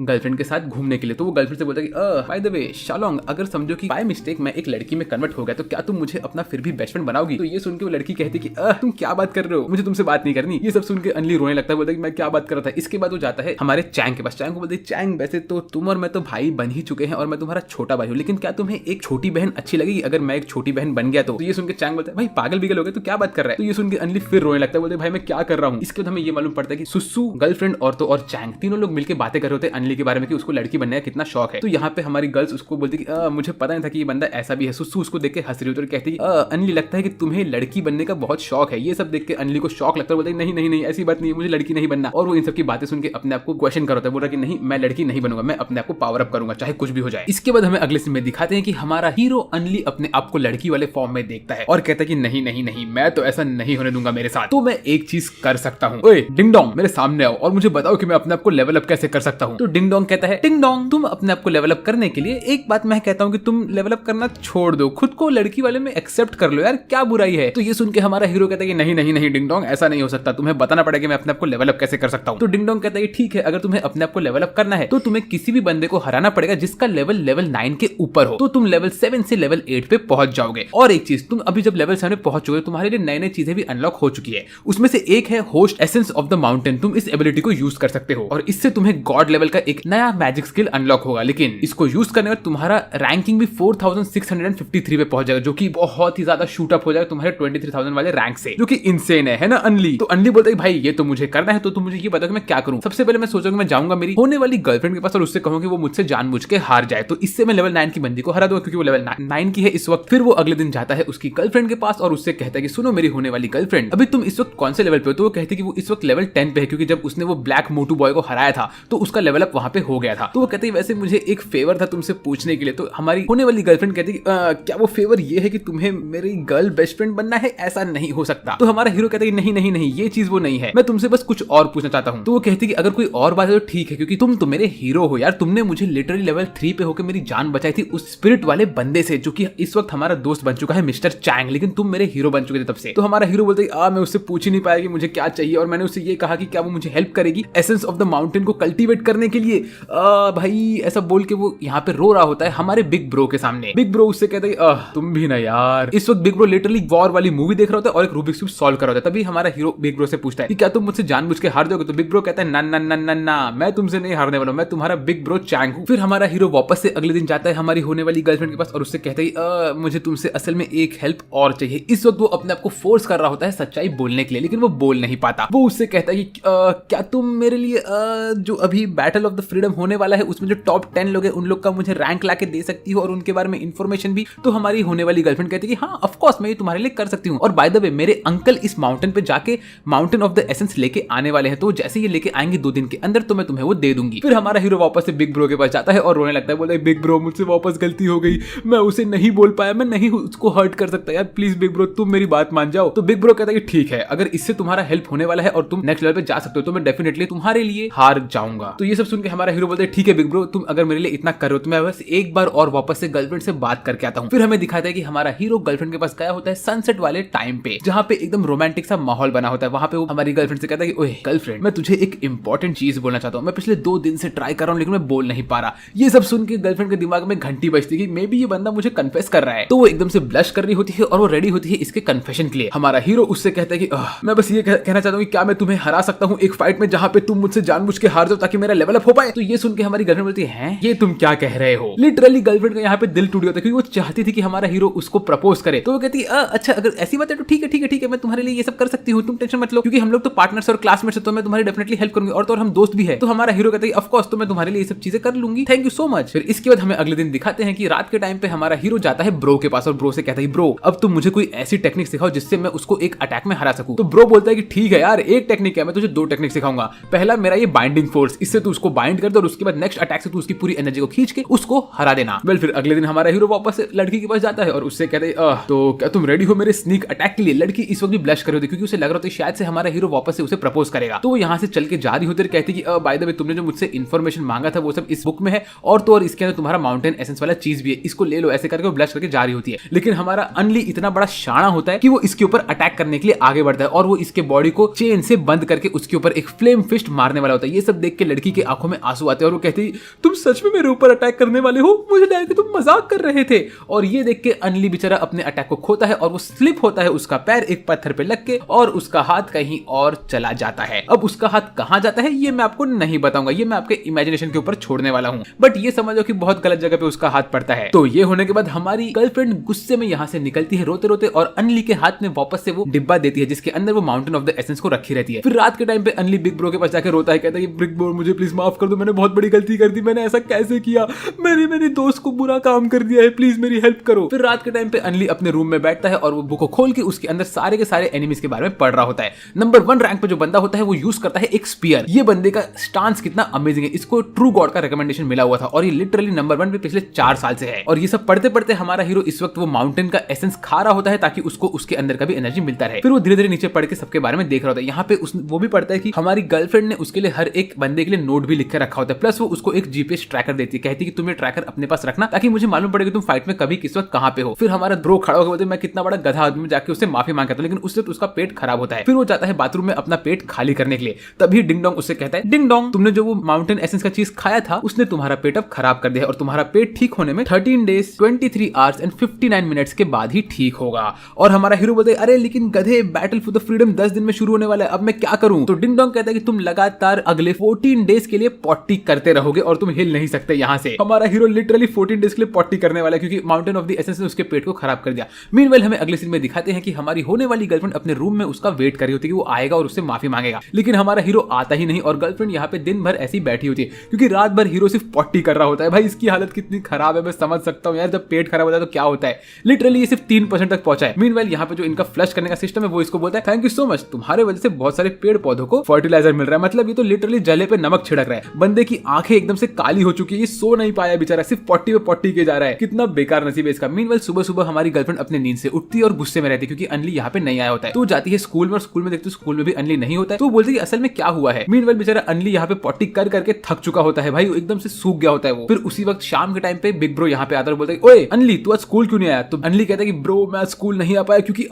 गर्लफ्रेंड के साथ घूमने के लिए। तो वो गर्लफ्रेंड से बोलता है कि बाय द वे शालोंग, अगर समझो कि बाय मिस्टेक मैं एक लड़की में कन्वर्ट हो गया तो क्या तुम मुझे अपना फिर भी बेस्ट फ्रेंड बनाओगी? तो ये सुन के वो लड़की कहती कि तुम क्या बात कर रहे हो, मुझे तुमसे बात नहीं करनी। ये सब सुन के अनली रोने लगता है, बोलता है कि मैं क्या बात कर रहा था। इसके बाद वो जाता है हमारे चैंग के पास। चैंग को बोलते हैं चैंग वैसे तो तुम और मैं तो भाई बन ही चुके हैं और मैं तुम्हारा छोटा भाई हूँ, लेकिन क्या तुम्हें एक छोटी बहन अच्छी लगेगी अगर मैं एक छोटी बहन बन गया? तो ये सुन के चैंग बोलता है भाई पागल बिगल हो गए तो क्या बात कर रहा है? तो ये सुन के अनली फिर रोने लगता है, बोलते भाई मैं क्या कर रहा हूँ। इसके बाद हमें ये मालूम पड़ता है कि सुसु गर्लफ्रेंड और चैंग तीनों लोग मिलकर बातें कर रहे होते हैं अनली के बारे में कि उसको लड़की बनने का कितना शौक है। तो यहाँ पे हमारी गर्ल्स उसको बोलती कि मुझे पता नहीं था कि ये बंदा ऐसा भी है। सुसु उसको देख के हंस रही होती है और कहती है अनली लगता है कि तुम्हें लड़की बनने का बहुत शौक है। ये सब देख के अनली को शौक लगता है, बोलते नहीं नहीं नहीं ऐसी बात नहीं, मुझे लड़की नहीं बनना। और वो इन सब की बातें सुन के अपने आप को क्वेश्चन कर रहा है, बोल रहा है कि नहीं मैं लड़की नहीं बनूंगा, मैं अपने आप को पावर अप करूंगा चाहे कुछ भी हो जाए। इसके बाद हमें अगले सीन में दिखाते हैं कि हमारा हीरो अनली अपने आप को लड़की वाले फॉर्म में देखता है और कहता है कि नहीं नहीं नहीं मैं तो ऐसा नहीं होने दूंगा मेरे साथ। तो मैं एक चीज कर सकता हूँ, ओए डिंग डोंग मेरे सामने आओ और मुझे बताओ कि मैं अपने आप को लेवल अप कैसे कर सकता हूँ। तो डिंग डोंग कहता है डिंग डोंग तुम अपने आप को लेवल अप करने के लिए एक बात मैं कहता हूँ कि तुम लेवल अप करना छोड़ दो, खुद को लड़की वाले में एक्सेप्ट कर लो यार, क्या बुराई है। तो ये सुन के हमारा हीरो कहता है कि नहीं नहीं नहीं डिंग डोंग ऐसा नहीं हो सकता, तुम्हें बताना पड़ेगा मैं अपने आप को लेवल अप कैसे कर सकता हूँ। तो डिंग डोंग कहता है ठीक है, अगर तुम्हें अपने आप को लेवल अप करना है तो तुम्हें किसी भी बंदे को हराना पड़ेगा जिसका लेवल 9 के ऊपर हो। तो तुम लेवल 7 से लेवल 8 पे पहुंच जाओगे। और एक चीज, तुम अभी जब लेवल 7 पे पहुंच चुके हो तुम्हारे लिए नई नई चीजें भी अनलॉक हो चुकी है। उसमें से एक है host essence of the mountain. तुम इस एबिलिटी को यूज कर सकते हो और इससे तुम्हें गॉड लेवल का एक नया मैजिक स्किल अनलॉक होगा। लेकिन इसको यूज करने पर तुम्हारा रैंकिंग भी 4653 पे पहुंच जाएगा, जो कि बहुत ही ज्यादा शूट अप हो जाएगा तुम्हारे 23000 वाले रैंक से, जो कि इनसेन है ना अनली। तो अनली बोलता है भाई ये तो मुझे करना है, तो तुम मुझे ये बताओ कि मैं क्या करूं। सबसे पहले मैं सोचूंगा मैं जाऊंगा मेरी होने वाली गर्लफ्रेंड के पास और उससे कहूंगा कि वो मुझसे जानबूझ के हार जाए, तो इससे मैं लेवल 9 की बंदी को हरा दूंगा क्योंकि वो लेवल 9 की है इस वक्त। फिर वो अगले दिन जाता है उसकी गर्लफ्रेंड के पास और उससे कहता है कि सुनो मेरी होने वाली गर्लफ्रेंड, अभी तुम इस वक्त कौन से लेवल पे हो? तो वो कहती है कि वो इस वक्त लेवल 10 पे है क्योंकि जब उसने वो ब्लैक मोटू बॉय को हराया था तो उसका लेवल अप वहां पे हो गया था। तो वो कहती है वैसे मुझे एक फेवर था तुमसे पूछने के लिए। तो हमारी होने वाली गर्लफ्रेंड कहती है क्या वो फेवर ये है कि तुम्हें मेरी गर्ल बेस्ट फ्रेंड बनना है? ऐसा नहीं हो सकता। तो हमारा हीरो कहता है नहीं नहीं नहीं ये चीज वो नहीं है, मैं तुमसे बस कुछ और पूछना चाहता हूँ। तो वो कहती है कि अगर कोई और बात है तो ठीक है, क्योंकि तुम तो मेरे हीरो हो यार, तुमने मुझे लिटरली लेवल 3 पे होकर मेरी जान बचाई थी उस स्पिरिट वाले बंदे से जो कि इस वक्त हमारा दोस्त बन चुका है मिस्टर चैंग, लेकिन तुम मेरे हीरो बन चुके थे तब से। तो हमारा हीरो बोलते है मैं उससे पूछ ही नहीं पाया कि मुझे क्या चाहिए, और मैंने उससे ये कहा कि क्या वो मुझे हेल्प करेगी एसेंस ऑफ द माउंटेन को कल्टीवेट करने के लिए। भाई ऐसा बोल के वो यहाँ पे रो रहा होता है हमारे बिग ब्रो के सामने। बिग ब्रो उससे कहता है तुम भी ना यार। इस वक्त बिग ब्रो लिटरली वॉर वाली मूवी देख रहा होता है और एक रूबिक्स क्यूब सॉल्व कर रहा होता है। तभी हमारा हीरो बिग ब्रो से पूछता है कि क्या तुम मुझसे जानबूझ के हार दोगे? तो बिग ब्रो कहता है ना ना ना ना ना मैं तुमसे नहीं हारने वाला हूं, मैं तुम्हारा बिग ब्रो चैंग हूं। फिर हमारा हीरो वापस से अगले दिन जाता है हमारी होने वाली गर्लफ्रेंड के पास और उससे कहता है मुझे तुमसे असल में एक हेल्प और चाहिए। इस वक्त वो अपने आप को फोर्स कर रहा होता है सच्चाई बोलने के लिए, लेकिन वो बोल नहीं पाता। वो उससे कहता है कि क्या तुम मेरे लिए जो अभी बैटल ऑफ द फ्रीडम होने वाला है उसमें जो टॉप 10 लोग हैं उन लोग का मुझे रैंक लाके दे सकती हो और उनके बारे में इंफॉर्मेशन भी? तो हमारी होने वाली गर्लफ्रेंड कहती है कि हाँ ऑफ कोर्स मैं ये तुम्हारे लिए कर सकती हूँ, और बाय द वे मेरे अंकल इस माउंटेन पे जाके माउंटेन ऑफ द एसेंस लेके आने वाले हैं, तो जैसे ये लेके आएंगे 2 दिन के अंदर तो मैं तुम्हें वो दे दूंगी। फिर हमारा हीरो वापस से बिग ब्रो के पास जाता है और रोने लगता है, बोलता है बिग ब्रो मुझसे वापस गलती हो गई, मैं उसे नहीं बोल पाया, मैं नहीं उसको हर्ट कर सकता यार, प्लीज बिग ब्रो तुम मेरी बात मान जाओ। तो बिग ब्रो कहता है कि ठीक है, अगर इससे तुम्हारा हेल्प होने वाला है और तुम नेक्स्ट लेवल पे जा सकते हो तो मैं डेफिनेटली तुम्हारे लिए हार जाऊंगा। तो ये सब सुन के हमारा हीरो बोलता है ठीक है बिग ब्रो तुम अगर मेरे लिए इतना कर रहे हो तो मैं बस एक बार और वापस से गर्लफ्रेंड से बात करके आता हूँ। फिर हमें दिखाता है कि हमारा हीरो गर्लफ्रेंड के पास गया होता है सनसेट वाले टाइम पे, जहाँ पे एकदम रोमांटिक सा माहौल बना होता है। वहां पे वो हमारी गर्लफ्रेंड से कहता है कि ओए गर्लफ्रेंड मैं तुझे एक इंपॉर्टेंट चीज बोलना चाहता हूँ, मैं पिछले 2 दिन से ट्राई कर रहा हूँ लेकिन मैं बोल नहीं पा रहा। ये सब सुन के गर्लफ्रेंड के दिमाग में घंटी बजती है कि मे बी ये बंदा मुझे कन्फेस कर रहा है। तो वो एकदम से ब्लश कर रही होती है और वो रेडी होती है इसके कन्फेशन के लिए। हमारा हीरो उससे कहता है कि मैं बस ये कहना चाहता हूँ कि क्या मैं तुम्हें हरा सकता हूँ एक फाइट में जहाँ पे तुम मुझसे जानबूझ के हार जाओ ताकि मेरा लेवल अप हो पाए। तो ये सुन के हमारी गर्लफ्रेंड बोलती है ये तुम क्या कह रहे हो? लिटरली गर्लफ्रेंड का यहाँ पे दिल टूट गया था क्योंकि वो चाहती थी कि हमारा हीरो उसको प्रपोज करे। तो वो कहती है अच्छा अगर ऐसी बात है तो ठीक है ठीक है ठीक है मैं तुम्हारे लिए ये सब कर सकती हूँ, तुम टेंशन मत लो, क्योंकि हम लोग तो पार्टनर्स और क्लासमेट्स है तो मैं तुम्हारी डेफिनेटली हेल्प करूंगी, और तो और हम दोस्त भी है। तो हमारा हीरो कहता है ऑफ कोर्स तो मैं तुम्हारे लिए ये सब चीजें कर लूंगी, थैंक यू सो मच। फिर इसके बाद हमें अगले दिन दिखाते हैं कि रात के टाइम पे हमारा हीरो जाता है ब्रो के पास और ब्रो से कहता है ब्रो अब तुम मुझे कोई ऐसी टेक्निक सिखाओ जिससे मैं उसको एक अटैक में हरा सकूं। तो ब्रो बोलता है कि ठीक है यार एक टेक्निक है, मैं तुझे 2 टेक्निक सिखाऊंगा। पहला मेरा ये बाइंडिंग फोर्स, इससे तू उसको बाइंड कर दे और उसके बाद नेक्स्ट अटैक से तू उसकी पूरी एनर्जी को खींच के उसको हरा देना। वेल फिर अगले दिन हमारा हीरो वापस से लड़की के पास जाता है और उससे कहते हैं तो क्या तुम रेडी हो मेरे स्नीक अटैक के लिए? लड़की इस वक्त भी ब्लश कर रही होती क्योंकि उसे लग रहा था शायद से हमारा हीरो वापस से उसे प्रपोज करेगा। तो वो यहाँ से चल के जा रही होती है, कहती कि बाय द वे तुमने जो मुझसे इन्फॉर्मेशन मांगा था वो सब इस बुक में है, और तो और इसके अंदर तुम्हारा माउंटेन एसेंस वाला चीज भी है, इसको ले लो। ऐसे करके वो ब्लश करके जा रही होती है, लेकिन हमारा अनली इतना बड़ा शाना होता है कि वो इसके ऊपर अटैक करने के लिए आगे बढ़ता है और वो इसके बॉडी को चेन से बंद करके उसके ऊपर एक फ्लेम फिस्ट मारने वाला होता है। ये सब देख के लड़की के आंखों में आंसू आते हैं और वो कहती है तुम सच में मेरे ऊपर अटैक करने वाले हो, मुझे लगा कि तुम मजाक कर रहे थे। और ये देख के अनली बेचारा अपने अटैक को खोता है और वो स्लिप होता है, उसका पैर एक पत्थर पे लग के और उसका हाथ कहीं और चला जाता है। अब उसका हाथ कहां जाता है ये मैं आपको नहीं बताऊंगा, ये मैं आपके इमेजिनेशन के ऊपर छोड़ने वाला हूं, बट ये समझो कि बहुत गलत जगह पे उसका हाथ पड़ता है। तो ये होने के बाद हमारी गर्लफ्रेंड गुस्से में यहाँ से निकलती है रोते रोते और अनली के हाथ में वापस से वो डिब्बा देती है जिसके अंदर वो माउंटेन ऑफ द एसेंस को रखी रहती है। फिर रात के टाइम पे अनली बिग ब्रो के पास जाकर रोता है, कहता है बिग ब्रो मुझे प्लीज माफ कर दो, मैंने बहुत बड़ी गलती कर दी, मैंने ऐसा कैसे किया, मेरे दोस्त को बुरा काम कर दिया है, प्लीज मेरी हेल्प करो। फिर रात के टाइम पे अनली अपने रूम में बैठता है और वो बुक को खोल के उसके अंदर सारे के सारे एनिमीज के बारे में पढ़ रहा होता है। नंबर 1 रैंक पे जो बंदा होता है वो यूज करता है एक स्पीयर। ये बंदे का स्टांस कितना अमेजिंग है, इसको ट्रू गॉड का रिकमेंडेशन मिला हुआ था और ये लिटरली नंबर 1 पे पिछले 4 साल से है। और ये सब पढ़ते पढ़ते हमारा हीरो इस वक्त वो माउंटेन का एसेंस खा रहा होता है ताकि उसको उसके अंदर का भी एनर्जी मिलता रहे। फिर वो धीरे धीरे नीचे पढ़ के सबके बारे में देख रहा होता है। यहाँ पे वो भी पढ़ता है कि हमारी गर्लफ्रेंड ने उसके लिए हर एक बंदे के लिए नोट भी लिख के रखा होता है, प्लस वो उसको एक जीपीएस ट्रैकर देती है, कहती है कि तुम ये ट्रैकर अपने पास रखना ताकि मुझे मालूम पड़े कि तुम फाइट में कभी किस वक्त कहां पे हो। फिर हमारा ब्रो खड़ा होकर बोलते मैं कितना बड़ा गधा आदमी, जाके उससे माफी मांगता है, लेकिन उससे उसका पेट खराब होता है। फिर वो जाता है बाथरूम में अपना पेट खाली करने के लिए, तभी डिंग डोंग उससे कहता है डिंग डोंग तुमने जो वो माउंटेन एसेंस का चीज खाया था उसने तुम्हारा पेट अब खराब कर दिया और तुम्हारा पेट ठीक होने में 13 डेज 23 आवर्स एंड 59 मिनट्स के बाद ही ठीक होगा। और हमारा हीरो बोलते अरे लेकिन गधे बैटल फॉर द फ्रीडम 10 दिन में शुरू होने वाला है, अब मैं क्या करूं। तो डिंग डोंग कहता है कि तुम लगातार अगले 14 डेज के लिए पॉटी करते रहोगे और तुम हिल नहीं सकते यहाँ से। हमारा हीरो लिटरली 14 डेज के लिए पॉटी करने वाला है क्योंकि माउंटेन ऑफ द एसेंस ने उसके पेट को खराब कर दिया। मीनवाइल हमें अगले सीन में दिखाते हैं कि हमारी होने वाली गर्लफ्रेंड अपने रूम में उसका वेट कर रही होती है कि वो आएगा और उससे माफी मांगेगा, लेकिन हमारा हीरो आता ही नहीं और गर्लफ्रेंड यहाँ पे दिन भर ऐसी बैठी होती है क्योंकि रात भर हीरो सिर्फ पॉटी कर रहा होता है। भाई इसकी हालत कितनी खराब है मैं समझ सकता हूँ यार, जब पेट खराब होता है तो क्या होता है। लिटरली ये सिर्फ 3% तक पहुंचा है। मीनवाइल यहाँ पे जो इनका फ्लश करने का सिस्टम है वो इसको बोलता है थैंक यू सो मच, तुम्हारे वजह से बहुत सारे पेड़ पौधों को फर्टिलाइजर मिल रहा है। मतलब ये तो लिटरली जले पे नमक छिड़क रहा है। बंदे की आंखें एकदम से काली हो चुकी है, ये सो नहीं पाया बेचारा, सिर्फ पॉटी पे पॉटी के जा रहा है। कितना बेकार नसीब है इसका। मीनवाइल सुबह सुबह हमारी गर्लफ्रेंड अपने नींद से उठती है और गुस्से में रहती है क्योंकि अनली यहाँ पे नहीं आया होता है। तो जाती है स्कूल में और स्कूल में देखती है स्कूल में भी अनली नहीं होता है। तो बोलती है कि असल में क्या हुआ है। मीनवाइल बेचारा अनली यहाँ पे पॉटी कर करके थक चुका होता है, भाई एकदम से सूख गया होता है वो। फिर उसी वक्त शाम के टाइम पे बिग ब्रो यहाँ पे आता है और बोलता है ओए अनली तू आज स्कूल क्यों नहीं आया। तो अनली कहता है कि ब्रो मैं स्कूल नहीं आ पाया क्योंकि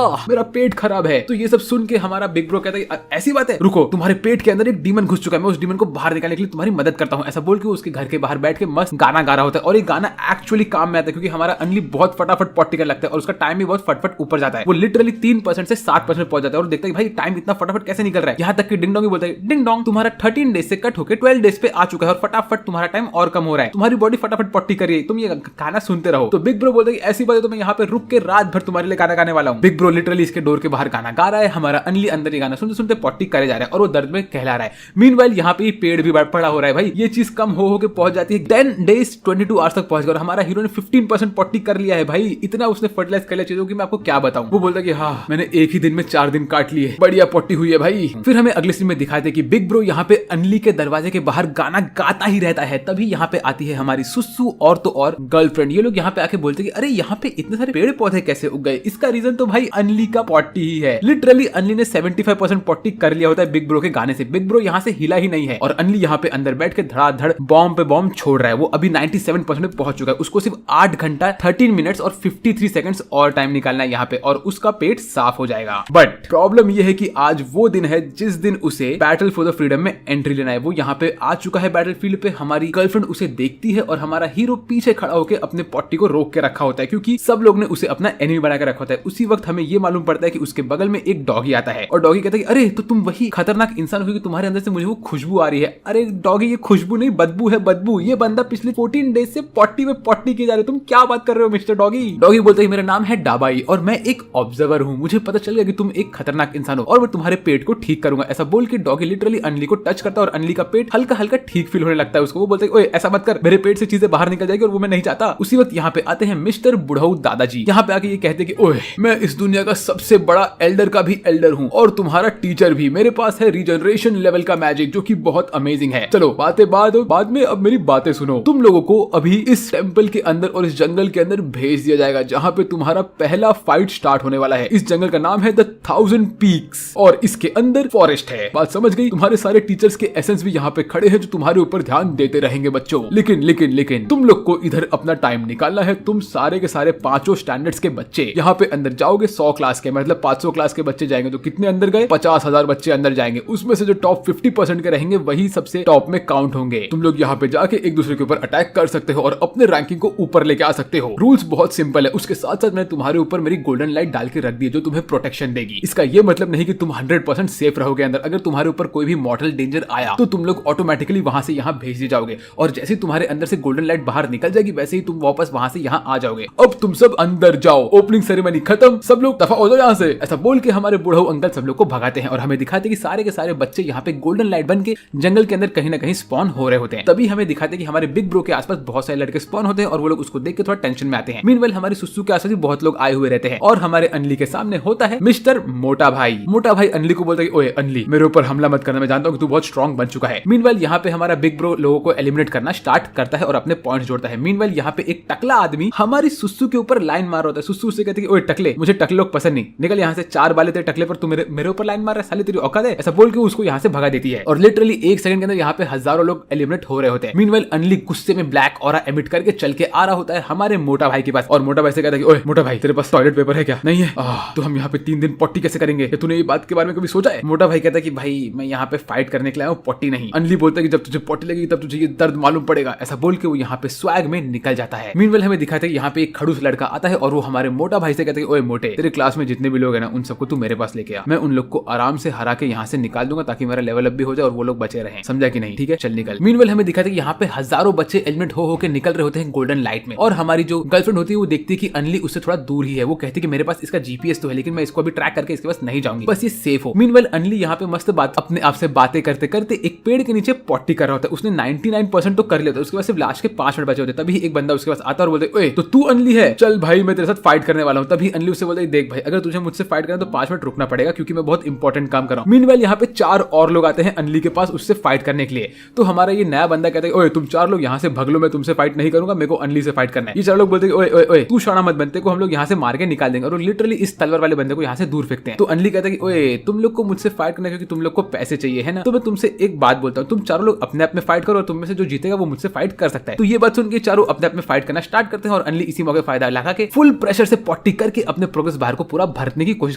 मेरा पेट खराब है। तो ये सब सुन के हमारा बिग ब्रो कहता है ऐसी बात है, रुको तुम्हारे पेट के अंदर एक डीमन घुस चुका है, मैं उस डीमन को बाहर निकालने के लिए तुम्हारी मदद करता हूँ। ऐसा बोल के उसके घर के बाहर बैठ के मस्त गाना गा रहा होता है और ये गाना एक्चुअली काम में आता है क्योंकि हमारा अनली बहुत फटाफट पॉटी करने लगता है और उसका टाइम भी बहुत फटफट ऊपर जाता है। वो लिटरली 3% से 7% पहुंच जाता है और देखता है भाई टाइम इतना फटाफट कैसे निकल रहा है। यहाँ तक कि डिंग डोंग बोलता है डिंग डोंग तुम्हारा 13 डेज से कट होकर 12 डेज पे आ चुका है और फटाफट तुम्हारा टाइम और कम हो रहा है, तुम्हारी बॉडी फटाफट पॉटी कर रही है, तुम ये गाना सुनते रहो। तो बिग ब्रो बोलता है ऐसी बात है तो मैं यहाँ पे रुक के रात भर तुम्हारे लिए गाना गाने वाला हूँ। बिग ब्रो लिटरली इसके डोर के बाहर गाना गा रहा है, हमारा अनली अंदर ये गाना सुनते सुनते पॉटी करे जा रहा है और वो दर्द में कहला रहा है। मीनवाइल यहाँ पे पेड़ भी बड़ा हो रहा है भाई, ये चीज कम हो के पहुंच जाती है 10 डेज 22 आवर्स तक पहुंच गया और हमारा हीरो ने 15% पॉटी कर लिया है। भाई इतना उसने फर्टिलाइज कर लिया चीजों की मैं आपको क्या बताऊं। वो बोलता है कि हाँ मैंने एक ही दिन में 4 दिन काट लिए, बढ़िया पॉटी हुई है भाई। फिर हमें अगले सीन में दिखाते कि बिग ब्रो यहाँ पे अनली के दरवाजे के बाहर गाना गाता ही रहता है। तभी यहाँ पे आती है हमारी सुसु और तो और गर्लफ्रेंड। ये लोग यहाँ पे आके बोलते कि अरे यहाँ पे इतने सारे पेड़ पौधे कैसे उग गए। इसका रीजन तो भाई अनली का पॉटी ही है। लिटरली अनली ने 75% पॉटी कर लिया होता है बिग ब्रो के गाने से। बिग ब्रो यहाँ से हिला ही नहीं है और अनली यहाँ पे अंदर बैठ के धड़ाधड़ बॉम्ब पे बॉम्ब छोड़ रहा है। वो अभी 97% पे पहुंच चुका है। उसको सिर्फ 8 घंटा 13 मिनट्स और 53 सेकंड्स और टाइम निकालना है यहाँ पे और उसका पेट साफ हो जाएगा। बट प्रॉब्लम ये है कि आज वो दिन है जिस दिन उसे बैटल फॉर द फ्रीडम में एंट्री लेना है। वो यहाँ पे आ चुका है बैटल फील्ड पे। हमारी गर्लफ्रेंड उसे देखती है और हमारा हीरो पीछे खड़ा होकर अपने पॉटी को रोक के रखा होता है क्योंकि सब लोग ने उसे अपना एनिमी बना के रखा होता है। उसी वक्त हमें ये मालूम पड़ता है कि उसके बगल में एक डॉगी आता है और डॉगी कहता है कि अरे तो तुम वही खतरनाक इंसान हो क्योंकि तुम्हारे अंदर से मुझे वो खुशबू आ रही है। अरे डॉगी ये खुशबू नहीं बदबू है, बदबू। ये बंदा पिछले 14 डेज से पॉटी में पॉटी की जा रहे हो, तुम क्या बात कर रहे हो मिस्टर डॉगी। डॉगी बोलते हैं मेरा नाम है डाबाई और मैं एक ऑब्जर्वर हूँ, मुझे पता चल गया कि तुम एक खतरनाक इंसान हो और मैं तुम्हारे पेट को ठीक करूंगा। ऐसा बोल के डॉगी लिटरली अनली को टच करता है और अनली का पेट हल्का हल्का ठीक फील होने लगता है उसको। वो बोलते हैं ओए ऐसा मत कर, मेरे पेट से चीजें बाहर निकल जाएगी और वो मैं नहीं चाहता। उसी वक्त यहाँ पे आते हैं मिस्टर बुढ़ऊ दादाजी। यहाँ पे आके ये कहते हैं कि ओए मैं इस दुनिया का सबसे बड़ा एल्डर का भी एल्डर हूँ और तुम्हारा टीचर भी। मेरे पास है रीजनरेशन लेवल का मैजिक जो कि बहुत अमेजिंग है। चलो बातें बाद में, अब मेरी बातें सुनो। तुम लोगों को अभी इस टेंपल के अंदर और इस जंगल के अंदर भेज दिया जाएगा जहाँ पे तुम्हारा पहला फाइट स्टार्ट होने वाला है। इस जंगल का नाम है द 1000 पीक्स और इसके अंदर फॉरेस्ट है। बात समझ गई। तुम्हारे सारे टीचर्स के एसेंस भी यहाँ पे खड़े हैं जो तुम्हारे ऊपर ध्यान देते रहेंगे बच्चों। लेकिन तुम लोग को इधर अपना टाइम निकालना है। तुम सारे के सारे 5 स्टैंडर्ड्स के बच्चे यहाँ पे अंदर जाओगे। 100 क्लास के मतलब 500 क्लास के बच्चे जाएंगे तो कितने अंदर गए 50,000 बच्चे अंदर जाएंगे, उसमें से जो टॉप 50% के रहेंगे वही सबसे टॉप में काउंट होंगे। तुम लोग यहाँ पे जाके एक दूसरे के ऊपर अटैक कर सकते हो और अपने रैंकिंग को ऊपर लेके आ सकते हो। रूल्स बहुत सिंपल है। उसके साथ साथ मैंने तुम्हारे ऊपर मेरी गोल्डन लाइट डाल के रख दी है जो तुम्हें प्रोटेक्शन देगी। इसका ये मतलब नहीं कि तुम 100% सेफ रहोगे अंदर। अगर तुम्हारे ऊपर कोई भी मॉर्टल डेंजर आया तो तुम लोग ऑटोमेटिकली वहां से यहाँ भेज दिए जाओगे और जैसे ही तुम्हारे अंदर से गोल्डन लाइट बाहर निकल जाएगी वैसे ही तुम वापस वहां से यहाँ आ जाओगे। अब तुम सब अंदर जाओ, ओपनिंग सेरेमनी खत्म, सब लोग दफा हो जाओ यहाँ से। ऐसा बोल के हमारे बूढ़ा अंकल सब लोग को भगाते हैं और हमें दिखाते कि सारे के सारे बच्चे यहाँ पे गोल्डन लाइट बन के जंगल के अंदर कहीं ना कहीं स्पॉन हो रहे होते हैं। तभी हमें दिखाते कि हमारे बिग ब्रो के आसपास बहुत सारे लड़के स्पॉन होते हैं और वो लोग उसको देख के थोड़ा टेंशन में आते हैं। मीनवाइल हमारे सुसु के आसपास भी बहुत लोग आए हुए रहते हैं और हमारे अनली के सामने होता है मिस्टर मोटा भाई। मोटा भाई अनली को बोलता है ओए अनली मेरे ऊपर हमला मत करना, मैं जानता हूँ कि तू बहुत स्ट्रॉन्ग बन चुका है। मीनवाइल यहाँ पे हमारा बिग ब्रो लोगों को एलिमिनेट करना स्टार्ट करता है और अपने पॉइंट्स जोड़ता है। मीनवाइल यहाँ पे एक टकला आदमी हमारी सुसु के ऊपर लाइन मार रहा होता है। सुसु से कहते हैं ओए टकले, मुझे टकले लोग पसंद नहीं, निकल यहाँ से, 4 बाले तेरे टकले पर, तू मेरे ऊपर लाइन मार रहा है, साले तेरी औकात है। ऐसा बोल के उसको यहाँ से भगा देती है और लिटरली 1 सेकंड के अंदर यहाँ पे हजारों लोग एलिमिनेट हो रहे होते हैं। मीनवाइल अनली गुस्से में ब्लैक ऑरा एमिट करके चल के आ रहा होता है हमारे मोटा भाई के पास और मोटा भाई से कहता है कि ओए मोटा भाई तेरे पास टॉयलेट पेपर है क्या? नहीं है। तो हम यहाँ पे 3 दिन पॉटी कैसे करेंगे? तूने ये बात के बारे में कभी सोचा है? मोटा भाई कहता है कि भाई मैं यहाँ पे फाइट करने के लिए आया हूँ, पॉटी नहीं। अनली बोलता है कि जब तुझे पॉटी लगेगी तब तुझे ये दर्द मालूम पड़ेगा। ऐसा बोल के वो यहाँ पे स्वैग में निकल जाता है। मीनवाइल हमें दिखाते हैं कि यहाँ पे एक खड़ूस लड़का आता है और वो हमारे मोटा भाई से कहता है कि ओए मोटे तेरे क्लास में जितने भी लोग हैं ना उन सबको तू मेरे पास लेके आ, मैं उन लोग को आराम से हरा के यहाँ से निकाल दूंगा ताकि मेरा लेवल अप भी हो जाए और वो लोग बचे रहें, समझा कि नहीं? ठीक है चल निकल। मीनवाइल हमें दिखाते हैं कि यहाँ पे हजारों बच्चे एलिमिनेट हो के निकल रहे होते हैं गोल्डन लाइट में और हमारी जो गर्लफ्रेंड होती है वो देखती है कि अनली उससे थोड़ा दूर ही है। वो कहती है कि मेरे पास इसका जीपीएस तो है लेकिन मैं इसको अभी ट्रैक करके इसके पास नहीं जाऊंगी, बस ये सेफ हो। मीनवाइल अनली यहाँ पे मस्त बात अपने आप से बातें करते करते एक पेड़ के नीचे पॉटी कर रहा होता है। उसने 99% तो कर लिया था, उसके बाद सिर्फ लास्ट के 5 मिनट बचे होते। तभी एक बंदा उसके पास आता और बोलते ओए तो तू अनली है, चल भाई मैं तेरे साथ फाइट करने वाला हूँ। तभी अनली उससे बोलता है देख भाई अगर तुझे मुझसे फाइट करना तो 5 मिनट रुकना पड़ेगा क्योंकि मैं बहुत इंपॉर्टेंट काम कर रहा हूँ। मीनवाइल यहाँ पे 4 और लोग आते हैं अनली के पास उससे फाइट करने के लिए। तो हमारा ये नया बंदा कहता है ओए तुम 4 लोग यहाँ से भाग लो, मैं तुमसे फाइट नहीं करूंगा, मेरे को अनली से फाइट करना है। ये 4 लोग बोलते हैं ओए ओए ओए तू शाना मत बनते को हम लोग यहाँ से मार के निकाल देंगे और लिटरली इस तलवार वाले बंदे को यहाँ से दूर फेंकते हैं। तो अनली कहता है कि ओए तुम लोग को मुझसे फाइट करना क्योंकि तुम लोग को पैसे चाहिए है ना, तो मैं तुमसे एक बात बोलता हूँ, तुम 4 लोग अपने आप में फाइट करो और तुम में से जो जीतेगा वो मुझसे फाइट कर सकता है। तो ये बात सुन के 4 अपने आप में फाइट करना स्टार्ट करते हैं और अनली इसी मौके फायदा लगा के फुल प्रेशर से पॉटी करके अपने प्रोग्रेस बार को पूरा भरने की कोशिश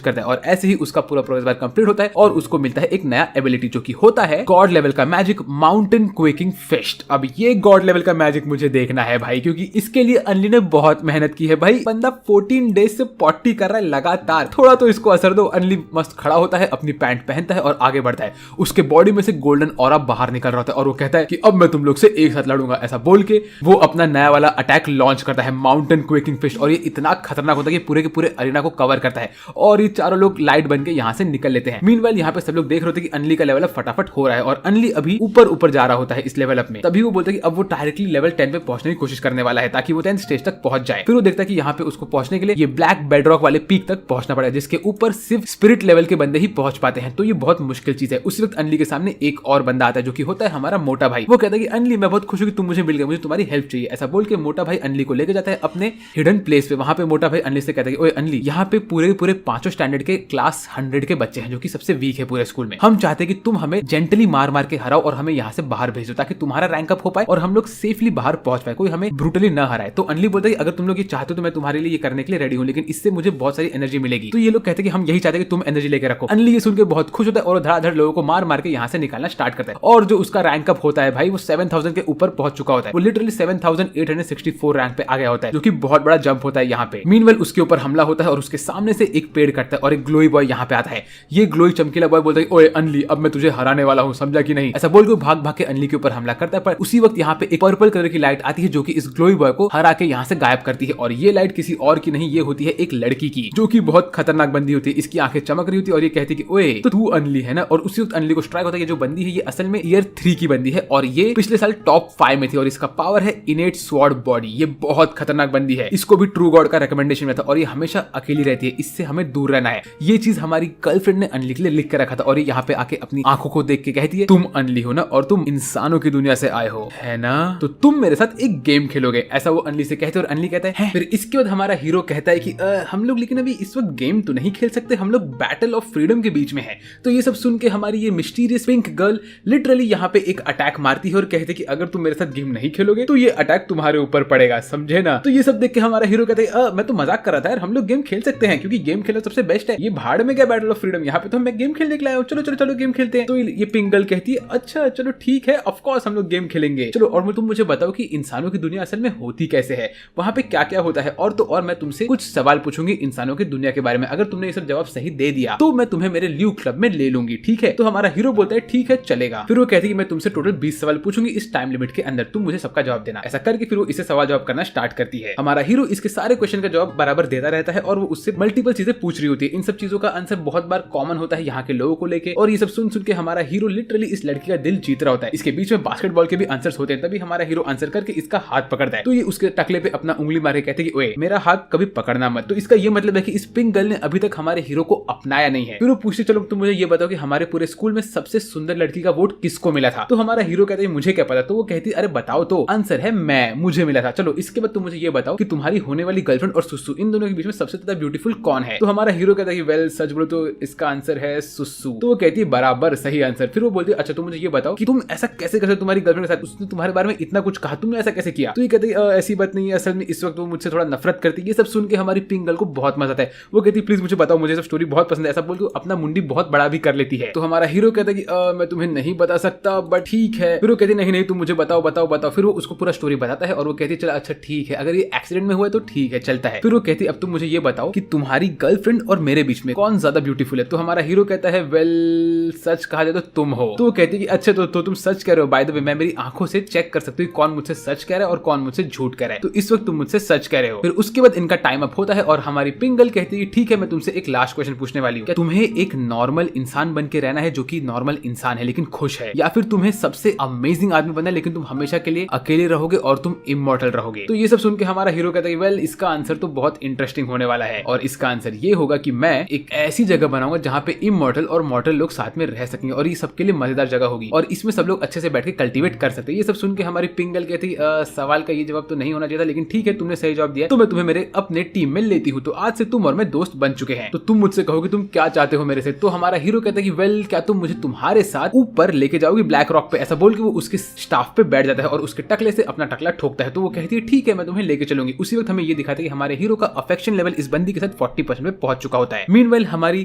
करता है और ऐसे ही उसका पूरा प्रोग्रेस बार कंप्लीट होता है और उसको मिलता है एक नया एबिलिटी जो कि होता है गॉड लेवल का मैजिक माउंटेन क्वेकिंग फिस्ट। अब ये गॉड लेवल का मैजिक मुझे देखना है भाई क्योंकि इसके लिए अनली ने बहुत मेहनत की है। भाई बंदा 14 डेज से पॉटी कर रहा है लगातार, थोड़ा तो इसको असर दो। अनली मस्त खड़ा होता है, अपनी पैंट पहनता है और आगे बढ़ता है। उसके बॉडी में से गोल्डन ऑरा बाहर निकल रहा होता है और वो कहता है कि अब मैं तुम लोग से एक साथ लड़ूंगा। ऐसा बोल के वो अपना नया वाला अटैक लॉन्च करता है माउंटेन क्वेकिंग फिस्ट और ये इतना खतरनाक होता है कि पूरे के पूरे अरीना को कवर करता है और ये 4 लोग लाइट बन के यहाँ से निकल लेते हैं। मीनवाइल यहाँ पे सब लोग देख रहे होते हैं कि अनली का लेवल अप फटाफट हो रहा है और अनली अभी ऊपर जा रहा होता है इस लेवल अप में। तभी वो बोलता है कि अब वो डायरेक्टली लेवल 10 पे पहुंचने की कोशिश करने वाला है ताकि वो 10th स्टेज तक पहुंच जाए। फिर वो देखता है कि यहाँ पे उसको पहुंचने के लिए ये ब्लैक बेडरॉक वाले पीक तक पहुंचना पड़ेगा जिसके ऊपर सिर्फ स्पिरिट लेवल के बंदे ही पहुंच पाते हैं। तो ये बहुत मुश्किल चीज है। उस वक्त अनली के सामने एक और बंदा आता है जो कि होता है हमारा मोटा भाई। वो कहता है कि अनली मैं बहुत खुश हूं कि तुम मुझे मिल गए, मुझे तुम्हारी हेल्प चाहिए। ऐसा बोल के मोटा भाई अनली को लेकर जाता है अपने हिडन प्लेस पे। वहां पे मोटा भाई अनली से कहता है कि ओए अनली यहाँ पे पूरे 5 स्टैंडर्ड के क्लास 100 के बच्चे हैं जो कि सबसे वीक है पूरे स्कूल में। हम चाहते हैं कि तुम हमें जेंटली मार मार के हराओ और हमें यहाँ से बाहर भेजो ताकि तुम्हारा रैंक अप हो पाए और हम लोग सेफली बाहर पहुंच पाए, कोई हमें ब्रूटली ना हराए। तो अनली बोलता है कि अगर तुम लोग ये चाहते हो तो मैं तुम्हारे लिए ये करने के लिए रेडी हूँ, लेकिन इससे मुझे बहुत सारी एनर्जी मिलेगी। तो ये लोग कहते हैं कि हम यही चाहते हैं कि तुम एनर्जी लेकर रखो। अनली ये सुन के बहुत खुश होता है और धड़ाधड़ लोगों को मार मार के यहाँ से निकालना स्टार्ट करता है और जो उसका रैंक अप होता है भाई वो 7000 के ऊपर पहुंच चुका होता है। वो लिटरली 7864 रैंक पे आ गया होता है जो कि बहुत बड़ा जंप होता है यहाँ पे। मीनवाइल उसके ऊपर हमला होता है और उसके सामने से एक पेड़ कटता है और एक ग्लोई बॉय यहाँ पे आता है। ये ग्लोई चमकीला बॉय बोलता है ओए अनली अब मैं तुझे हराने वाला हूँ, समझा कि नहीं? ऐसा बोल के भाग भाग के अनली के ऊपर हमला करता है पर उसी वक्त यहाँ पे एक पर्पल कलर की लाइट आती है जो कि इस ग्लोई बॉय को हरा के यहाँ से गायब करती है और ये लाइट किसी और की नहीं, ये होती है एक लड़की की जो कि बहुत खतरनाक बंदी होती है। इसकी आंखें चमक रही होती है और ये कहती है कि ओए तो तू अनली है ना। और उसी वक्त अनली को स्ट्राइक होता है कि जो बंदी है ये असल में ईयर 3 की बंदी है और ये पिछले साल टॉप 5 में थी और इसका पावर है इनेट स्वॉर्ड बॉडी। ये बहुत खतरनाक बंदी है, इसको भी ट्रू गॉड का रिकमेंडेशन मिला था और ये हमेशा अकेली रहती है, इससे हमें दूर रहना है। ये चीज हमारी गर्लफ्रेंड ने अनली के लिए लिख कर रखा था और ये यहाँ पे आके अपनी आंखों को देख के कहती है तुम अनली हो ना और तुम इंसानों की दुनिया से आए हो है ना, तो तुम मेरे साथ एक गेम खेलोगे। ऐसा वो अनली से कहते हैं और अनली कहता है। फिर इसके बाद हमारा हीरो कहता है कि हम लोग लेकिन अभी इस वक्त गेम तो नहीं खेल सकते, हम लोग बैटल ऑफ फ्रीडम के बीच में है। तो ये सब सुन के हमारी ये मिस्टीरियस पिंक गर्ल लिटरली यहाँ पे एक अटैक मारती है और कहते हैं कि अगर तुम मेरे साथ गेम नहीं खेलोगे तो ये अटैक तुम्हारे ऊपर पड़ेगा, समझे ना? तो ये सब देख के हमारा हीरो कहते हैं मैं तो मजाक कर रहा था यार, हम लोग गेम खेल सकते हैं क्योंकि गेम खेलना सबसे बेस्ट है, ये भाड़ में क्या बैठ मेडल ऑफ फ्रीडम, यहाँ पे तो मैं गेम खेलने के लिए आया हूँ, चलो चलो चलो गेम खेलते हैं। तो ये पिंक गर्ल कहती है अच्छा चलो ठीक है, ऑफ कोर्स हम लोग गेम खेलेंगे, चलो। और तुम मुझे बताओ कि इंसानों की दुनिया असल में होती कैसे है, वहाँ पे क्या क्या होता है, और तो और मैं तुमसे कुछ सवाल पूछूंगी इंसानों की दुनिया के बारे में। अगर तुमने ये सब जवाब सही दे दिया तो मैं तुम्हें मेरे ल्यू क्लब में ले लूंगी, ठीक है। तो हमारा हीरो बोलता है ठीक है चलेगा। फिर वो कहती है मैं तुमसे टोटल 20 सवाल पूछूंगी इस टाइम लिमिट के अंदर, तुम मुझे सबका जवाब देना। ऐसा करके फिर वो इसे सवाल जवाब करना स्टार्ट करती है। हमारा हीरो इसके सारे क्वेश्चन का जवाब बराबर देता रहता है और वो उससे मल्टीपल चीजें पूछ रही होती है। इन सब चीजों का आंसर बहुत बार कॉमन होता है यहाँ के लोगों को लेके, और ये सब सुन सुन के हमारा हीरो लिटरली इस लड़की का दिल जीत रहा होता है। इसके बीच में बास्केटबॉल के भी आंसर्स होते हैं, तभी हमारा हीरो आंसर करके इसका हाथ पकड़ता है। तो ये उसके टकले पे अपना उंगली मार के कहते हैं कि ओए मेरा हाथ कभी पकड़ना मत। तो इसका ये मतलब है कि इस पिंक गर्ल ने अभी तक हमारे हीरो को अपनाया नहीं है। फिर वो पूछते चलो तुम मुझे ये बताओ कि हमारे पूरे स्कूल में सबसे सुंदर लड़की का वोट किसको मिला था। तो हमारा हीरो कहता है मुझे क्या पता। तो वो कहती अरे बताओ तो। आंसर है मैं, मुझे मिला था। चलो इसके बाद तुम मुझे ये बताओ कि तुम्हारी होने वाली गर्लफ्रेंड और सुसु इन दोनों के बीच में सबसे ज्यादा ब्यूटीफुल कौन है। तो हमारा हीरो कहता है कि वेल सच बोलो तो इसका आंसर है सुसु। तो वो कहती है बराबर सही आंसर। फिर वो बोलती है अच्छा तुम मुझे ये बताओ कि तुम ऐसा कैसे कर सकते, तुम्हारी गर्लफ्रेंड के साथ उसने तुम्हारे बारे में इतना कुछ कहा, तुमने ऐसा कैसे किया। तो ये कहते हैं ऐसी बात नहीं है, असल में इस वक्त वो मुझसे थोड़ा नफरत करती है। ये सब सुन के हमारी पिंक गर्ल को बहुत मजा आता है। वो कहती है प्लीज मुझे बताओ, मुझे सब स्टोरी बहुत पसंद है। ऐसा बोल के अपना मुंडी बहुत बड़ा भी कर लेती है। तो हमारा हीरो कहता है कि मैं तुम्हें नहीं बता सकता बट ठीक है। फिर वो कहती नहीं नहीं तुम मुझे बताओ बताओ बताओ। फिर वो उसको पूरा स्टोरी बताता है और वो कहती है चलो अच्छा ठीक है, अगर ये एक्सीडेंट में हुआ है तो ठीक है चलता है। फिर वो कहती है अब तुम मुझे ये बताओ कि तुम्हारी गर्लफ्रेंड और मेरे बीच में कौन ज्यादा ब्यूटीफुल है। तो हमारा हीरो कहता है वेल सच कहा जाए तो तुम हो। तो वो कहती है कि अच्छा तो तुम सच कह रहे हो, बाय द वे मैं मेरी आंखों से चेक कर सकती हूँ कौन मुझसे सच कह रहा है और कौन मुझसे झूठ कह रहा है। तो इस वक्त तुम मुझसे सच कह रहे हो। फिर उसके बाद इनका टाइम अप होता है और हमारी पिंक गर्ल कहती है ठीक है मैं तुमसे एक लास्ट क्वेश्चन पूछने वाली हूँ, क्या तुम्हें एक नॉर्मल इंसान बन के रहना है जो कि नॉर्मल इंसान है लेकिन खुश है, या फिर तुम्हें सबसे अमेजिंग आदमी बनना है लेकिन तुम हमेशा के लिए अकेले रहोगे और तुम इमॉर्टल रहोगे। तो ये सब सुन के हमारा हीरो कहता है वेल इसका आंसर तो बहुत इंटरेस्टिंग होने वाला है और इसका आंसर ये होगा कि मैं एक ऐसी जगह बनाऊंगा जहाँ पे इमॉर्टल और मॉर्टल लोग साथ में रह सकेंगे और ये सबके लिए मजेदार जगह होगी और इसमें सब लोग अच्छे से बैठ के कल्टीवेट कर सकते हैं। ये सब सुन के हमारी पिंक गर्ल कहती सवाल का ये जवाब तो नहीं होना चाहिए था लेकिन ठीक है तुमने सही जवाब दिया तो मैं तुम्हें मेरे अपने टीम में लेती हूँ। तो आज से तुम और मैं दोस्त बन चुके हैं, तो तुम मुझसे कहोगे तुम क्या चाहते हो मेरे से। तो हमारा हीरो कहता है कि वेल क्या तुम मुझे तुम्हारे साथ ऊपर लेके जाओगी ब्लैक रॉक पे। ऐसा बोल के वो उसके स्टाफ पे बैठ जाता है और उसके टकले से अपना टकला ठोकता है। तो वो कहती है ठीक है मैं तुम्हें लेके चलूंगी। उसी वक्त हमें ये दिखाता है कि हमारे हीरो का अफेक्शन लेवल इस बंदी के साथ 40% में पहुंच चुका होता है। मीनवाइल हमारी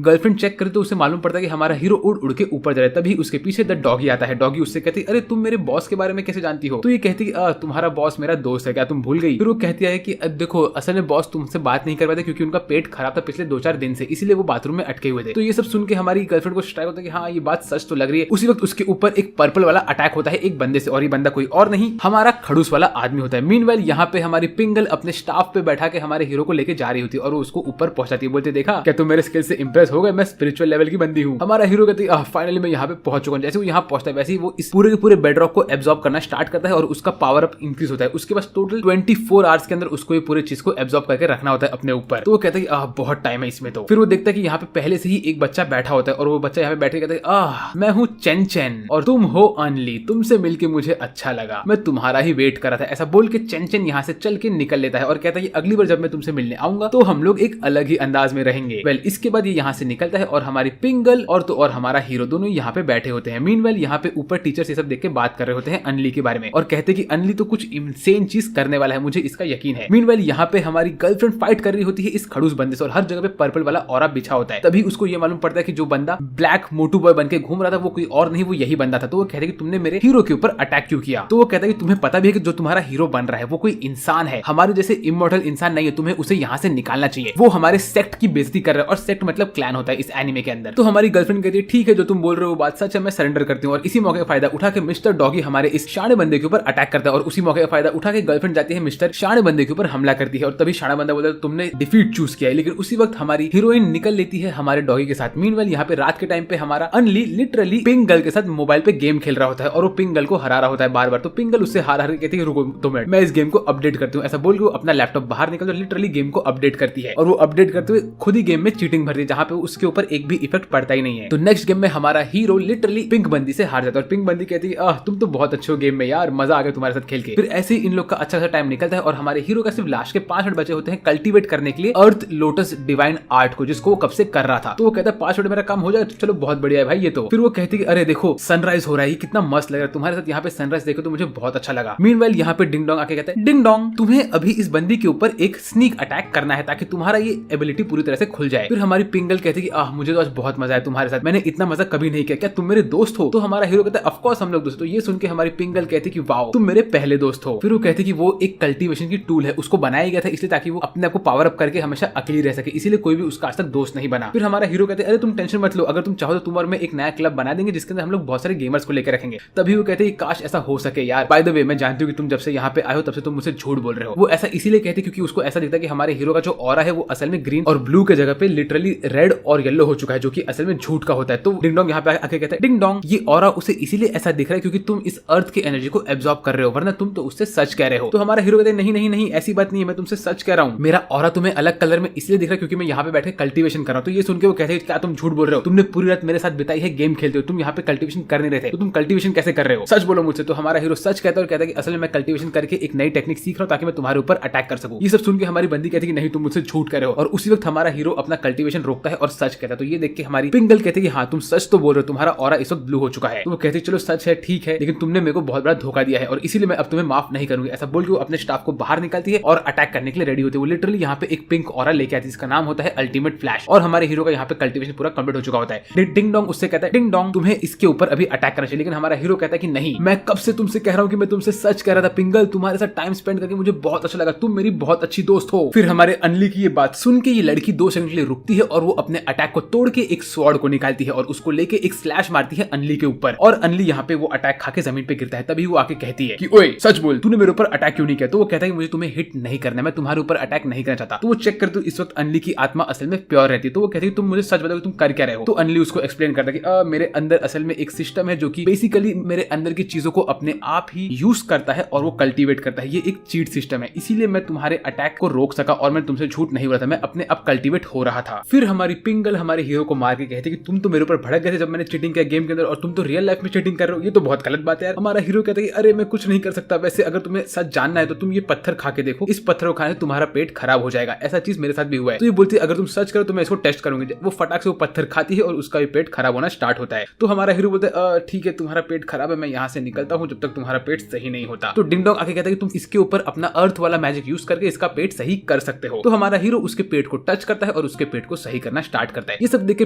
गर्लफ्रेंड चेक करे तो उसे मालूम पड़ता है कि हमारा हीरो उड़ उड़ के ऊपर जा रहा है। तभी उसके पीछे द डॉगी आता है। डॉगी उससे कहती है अरे तुम मेरे बॉस के बारे में कैसे जानती हो। तो ये कहती है तुम्हारा बॉस मेरा दोस्त है क्या तुम भूल गई। फिर वो कहती है कि देखो असल में बॉस तुमसे बात नहीं कर पाते क्योंकि उनका पेट खराब था पिछले 2-4 दिन से, इसीलिए वो बाथरूम में अटके हुए थे। तो ये सब सुन के हमारी गर्लफ्रेंड को स्ट्राइक होता है कि हाँ ये बात सच तो लग रही है। उसी वक्त उसके ऊपर एक पर्पल वाला अटैक होता है एक बंदे से और ये बंदा कोई और नहीं हमारा खड़ूस वाला आदमी होता है। मीनवाइल यहाँ पे हमारी पिंक गर्ल अपने स्टाफ पे बैठा के हमारे हीरो को लेके जा रही होती है और वो उसको ऊपर पहुंचाती है। बोलते देखा क्या तुम मेरे स्किल से इंप्रेस हो गए, मैं स्पिरिचुअल लेवल की बंदी हूँ। हमारा हीरो कहती है फाइनली मैं यहाँ पे पहुंच चुका हूँ। जैसे वो यहाँ पहुंचता है वैसे ही वो इस पूरे के पूरे बेडरॉक को एब्जॉर्ब करना स्टार्ट करता है और उसका पावर अप इंक्रीज होता है। उसके पास टोटल 24 आवर्स के अंदर उसको ये पूरी चीज को एब्जॉर्ब करके रखना होता है अपने ऊपर। तो वो कहता है कि बहुत टाइम है इसमें। तो फिर वो देखता है कि यहाँ पे पहले से ही एक बच्चा बैठा होता है और वो बच्चा यहाँ पे बैठ के कहता है मैं हूँ चेन चेन और तुम हो अनली, तुमसे मिलके मुझे अच्छा लगा, मैं तुम्हारा ही वेट कर रहा था। ऐसा बोल के चेन चेन यहाँ से चल के निकल लेता है और कहता है कि अगली बार जब मैं तुमसे मिलने आऊंगा तो हम लोग एक अलग ही अंदाज में रहेंगे। वेल इसके बाद ये यहाँ से निकलता है और हमारी पिंक गर्ल और तो और हमारा हीरो दोनों यहाँ पे बैठे होते हैं। मीनवाइल यहाँ पे ऊपर टीचर्स ये सब देख के बात कर रहे होते हैं अनली के बारे में और कहते हैं कि अनली तो कुछ इंसेन चीज करने वाला है, मुझे इसका यकीन है। मीनवाइल यहाँ पे हमारी गर्लफ्रेंड फाइट कर रही होती है इस खड़ूस बंदे से और हर जगह पे पर्पल वाला ऑरा बिछा होता है। तभी उसको ये मालूम पड़ता है कि जो बंदा ब्लैक मोटू बॉय बनके घूम रहा था वो कोई और नहीं वो यही बंदा था। तो वो कहता है कि तुमने मेरे हीरो के ऊपर अटैक क्यों किया। तो वो कहता है कि तुम्हें पता भी है कि जो तुम्हारा हीरो बन रहा है वो कोई इंसान है, हमारे जैसे इमॉर्टल इंसान नहीं है, तुम्हें उसे यहाँ से निकालना चाहिए, वो हमारे सेक्ट की बेइज्जती कर रहा है और सेक्ट मतलब क्लैन होता है इस एनिमे के अंदर। तो हमारी गर्लफ्रेंड कहती है ठीक है जो तुम बोल रहे हो बात सच है, मैं सरेंडर करती हूँ। और इसी मौके का फायदा उठा के मिस्टर डॉगी हमारे इस शाणे बंदे के ऊपर अटैक करता है और उसी मौके का फायदा उठा के गर्लफ्रेंड जाती है मिस्टर शाणे बंदे के ऊपर हमला करती है और तभी शाणा बंदा बोलता है तुमने डिफीट चूज किया है। लेकिन उसी वक्त हमारी हीरोइन निकल लेती है हमारे डॉगी के साथ। मीनवाइल यहाँ पे रात के टाइम पे हमारा अनली लिटरली पिंक गर्ल के साथ मोबाइल पे गेम खेल रहा होता है और वो पिंक गर्ल को हरा रहा होता है बार बार। तो पिंक गर्ल उससे हार हार के कहती है रुको 2 मिनट मैं इस गेम को अपडेट करती हूँ। ऐसा बोल के वो अपना लैपटॉप बाहर निकल लिटरली गेम को अपडेट करती है और वो अपडेट करते हुए खुद ही गेम में चीटिंग भरती है जहाँ पे उसके ऊपर एक भी इफेक्ट पड़ता ही नहीं है। तो नेक्स्ट गेम में हमारा हीरो लिटरली पिंक बंदी से हार जाता है और पिंक बंदी कहती है तुम तो बहुत अच्छे हो गेम में यार, मजा आ गया तुम्हारे साथ खेल के। फिर ऐसे ही इन लोग का अच्छा सा टाइम निकलता है और हमारे हीरो का सिर्फ लास्ट के 5 मिनट बचे होते हैं कल्टीवेट करने के लिए अर्थ लोटस डिवाइन आर्ट को, जिसको वो कब से कर रहा था। तो वो कहता है 5 मिनट मेरा काम हो जाए, चलो बहुत बढ़िया है भाई ये तो। फिर वो कहती है अरे देखो सनराइज हो रहा है, कितना मस्त लग रहा है, तुम्हारे साथ यहाँ पे सनराइज देखो तो मुझे बहुत अच्छा लगा। मीनवाइल यहाँ पे डिंग डोंग आके कहता है डिंग डोंग तुम्हें अभी इस बंदी के ऊपर एक स्नीक अटैक करना है ताकि तुम्हारा ये एबिलिटी पूरी तरह से खुल जाए। फिर हमारी पिंक गर्ल कहती है कि मुझे तो आज बहुत मजा आया तुम्हारे साथ, मैंने इतना मजा कभी नहीं किया, क्या तुम मेरे दोस्त हो? तो हमारा हीरो कहता है ऑफ कोर्स हम लोग दोस्त। तो ये सुन के हमारी पिंगल कहती है कि वाओ तुम मेरे पहले दोस्त हो। फिर वो कहती है कि वो एक कल्टीवेशन की टूल है, उसको बनाया गया था इसलिए ताकि वो अपने आप को पावर अप करके हमेशा अकेली रह सके, इसीलिए कोई भी उसका आज तक दोस्त नहीं बना। फिर हमारा हीरो कहते हैं अरे तुम टेंशन मत लो, अगर तुम चाहो तो तुम और मैं एक नया क्लब बना देंगे जिसके अंदर हम लोग बहुत सारे गेमर्स को लेकर रखेंगे। तभी वो कहते हैं काश ऐसा हो सके यार। बाय द वे मैं जानती हूँ कि तुम जब से यहाँ पे आए हो तब से तुम मुझसे झूठ बोल रहे हो। वो ऐसा इसीलिए कहते क्योंकि उसको ऐसा दिखता है कि हमारे हीरो का जो ऑरा है वो असल में ग्रीन और ब्लू के जगह पे लिटरली रेड और येलो हो चुका है, जो कि असल में झूठ का होता है। तो डिंग डोंग यहाँ पे आके कहता है डिंग डोंग ये ऑरा उसे इसीलिए ऐसा दिख रहा है क्योंकि तुम इस अर्थ की एनर्जी को एब्जॉर्ब कर रहे हो, वरना तुम तो उससे सच कह रहे हो। तो हमारा हीरो कहते हैं नहीं नहीं नहीं ऐसी बात नहीं है, मैं तुमसे सच कह रहा हूँ, मेरा ऑरा तुम्हें अलग कलर में इसलिए दिख रहा है क्योंकि मैं यहाँ पे बैठे कल्टीवेशन कर रहा हूँ। तो ये सुन के वो कहते हैं क्या तुम झूठ बोल रहे हो, तुमने पूरी रात मेरे साथ बिताई है गेम खेलते हो, तुम यहाँ पे कल्टीवेशन कर नहीं रहे थे, तो तुम कल्टीवेशन कैसे कर रहे हो, सच बोलो मुझसे। तो हमारा हीरो सच कहता है और कहता है कि असल में मैं कल्टीवेशन करके एक नई टेक्निक सीख रहा हूँ ताकि मैं तुम्हारे ऊपर अटैक कर सकूं। ये सब सुन के हमारी बंदी कहती है कि नहीं तुम मुझसे झूठ कर रहे हो, और उसी वक्त हमारा हीरो अपना कल्टीवेशन रोकता है और सच कहता है। तो ये देख के हमारी पिंगल कहती है कि हाँ तुम सच तो बोल रहे हो, तुम्हारा ऑरा इस वक्त ब्लू हो चुका है। तो वो कहती है चलो सच है ठीक है, लेकिन तुमने मेरे को बहुत बड़ा धोखा दिया है और इसीलिए मैं अब तुम्हें माफ नहीं करूंगी। ऐसा बोल के वो अपने स्टाफ को बाहर निकालती है और अटैक करने के लिए रेडी होती है। वो लिटरली यहाँ पे एक पिंक ऑरा लेके आती है जिसका नाम होता है अल्टीमेट फ्लैश, और हमारे हीरो का यहाँ पे कल्टीवेशन पूरा कंप्लीट हो चुका होता है। डिंग डोंग उससे कहता है डिंग डोंग तुम्हें इसके ऊपर अभी अटैक करना चाहिए, लेकिन हमारा हीरो कहता है कि नहीं मैं कब से तुमसे कह रहा हूँ कि मैं तुमसे सच कह रहा था पिंगल, तुम्हारे साथ टाइम स्पेंड करके मुझे बहुत अच्छा लगा, तुम मेरी बहुत अच्छी दोस्त हो। फिर हमारे अनली की ये बात सुन के ये लड़की 2 सेकंड के लिए रुकती है और वो अपने अटैक को तोड़ के एक स्वॉर्ड को निकालती है और उसको लेके एक स्लैश मारती है अनली के ऊपर, और अनली यहाँ पे वो अटैक खा के जमीन पे गिरता है। तभी वो आके कहती है कि ओए सच बोल तूने मेरे ऊपर अटैक क्यों नहीं किया। तो वो कहता है कि मुझे तुम्हें हिट नहीं करना, मैं तुम्हारे ऊपर अटैक नहीं करना चाहता। तो वो चेक करते इस वक्त अनली की आत्मा असल में प्योर रहती है। तो वो कहती है तुम मुझे सच बताओ तुम कर क्या रहे हो। तो अनली उसको एक्सप्लेन करता है कि मेरे अंदर असल में एक सिस्टम है जो कि बेसिकली मेरे अंदर की चीजों को अपने आप ही यूज करता है और वो कल्टीवेट करता है, ये एक चीट सिस्टम है, इसीलिए मैं तुम्हारे अटैक को रोक सका और मैं तुमसे झूठ नहीं बोल रहा था, मैं अपने आप कल्टीवेट हो रहा था। फिर हमारी पिंगल हमारे हीरो को मार के कहती है कि तुम तो मेरे ऊपर भड़क गए थे जब मैंने चीटिंग किया गेम के अंदर, और तुम तो रियल लाइफ में चीटिंग कर रहे हो, ये तो बहुत गलत बात है यार। हमारा हीरो कहता है कि अरे मैं कुछ नहीं कर सकता, वैसे अगर तुम्हें सच जानना है तो तुम ये पत्थर खा के देखो, इस पत्थर को खाने से तुम्हारा पेट खराब हो जाएगा, ऐसा चीज मेरे साथ भी हुआ है। तो ये बोलती है अगर तुम सच करो तो मैं इसको टेस्ट करूंगी। वो फटाक से वो पत्थर खाती है और उसका भी पेट खराब होना स्टार्ट होता है। तो हमारा हीरो बोलता है ठीक है तुम्हारा पेट खराब है, मैं यहाँ से निकलता हूँ जब तक तुम्हारा पेट सही नहीं होता। तो डिंग डोंग आके कहता है कि तुम इसके ऊपर अपना अर्थ वाला मैजिक यूज करके इसका पेट सही कर सकते हो। तो हमारा हीरो उसके पेट को टच करता है और उसके पेट को सही करना स्टार्ट करता है। ये सब देख के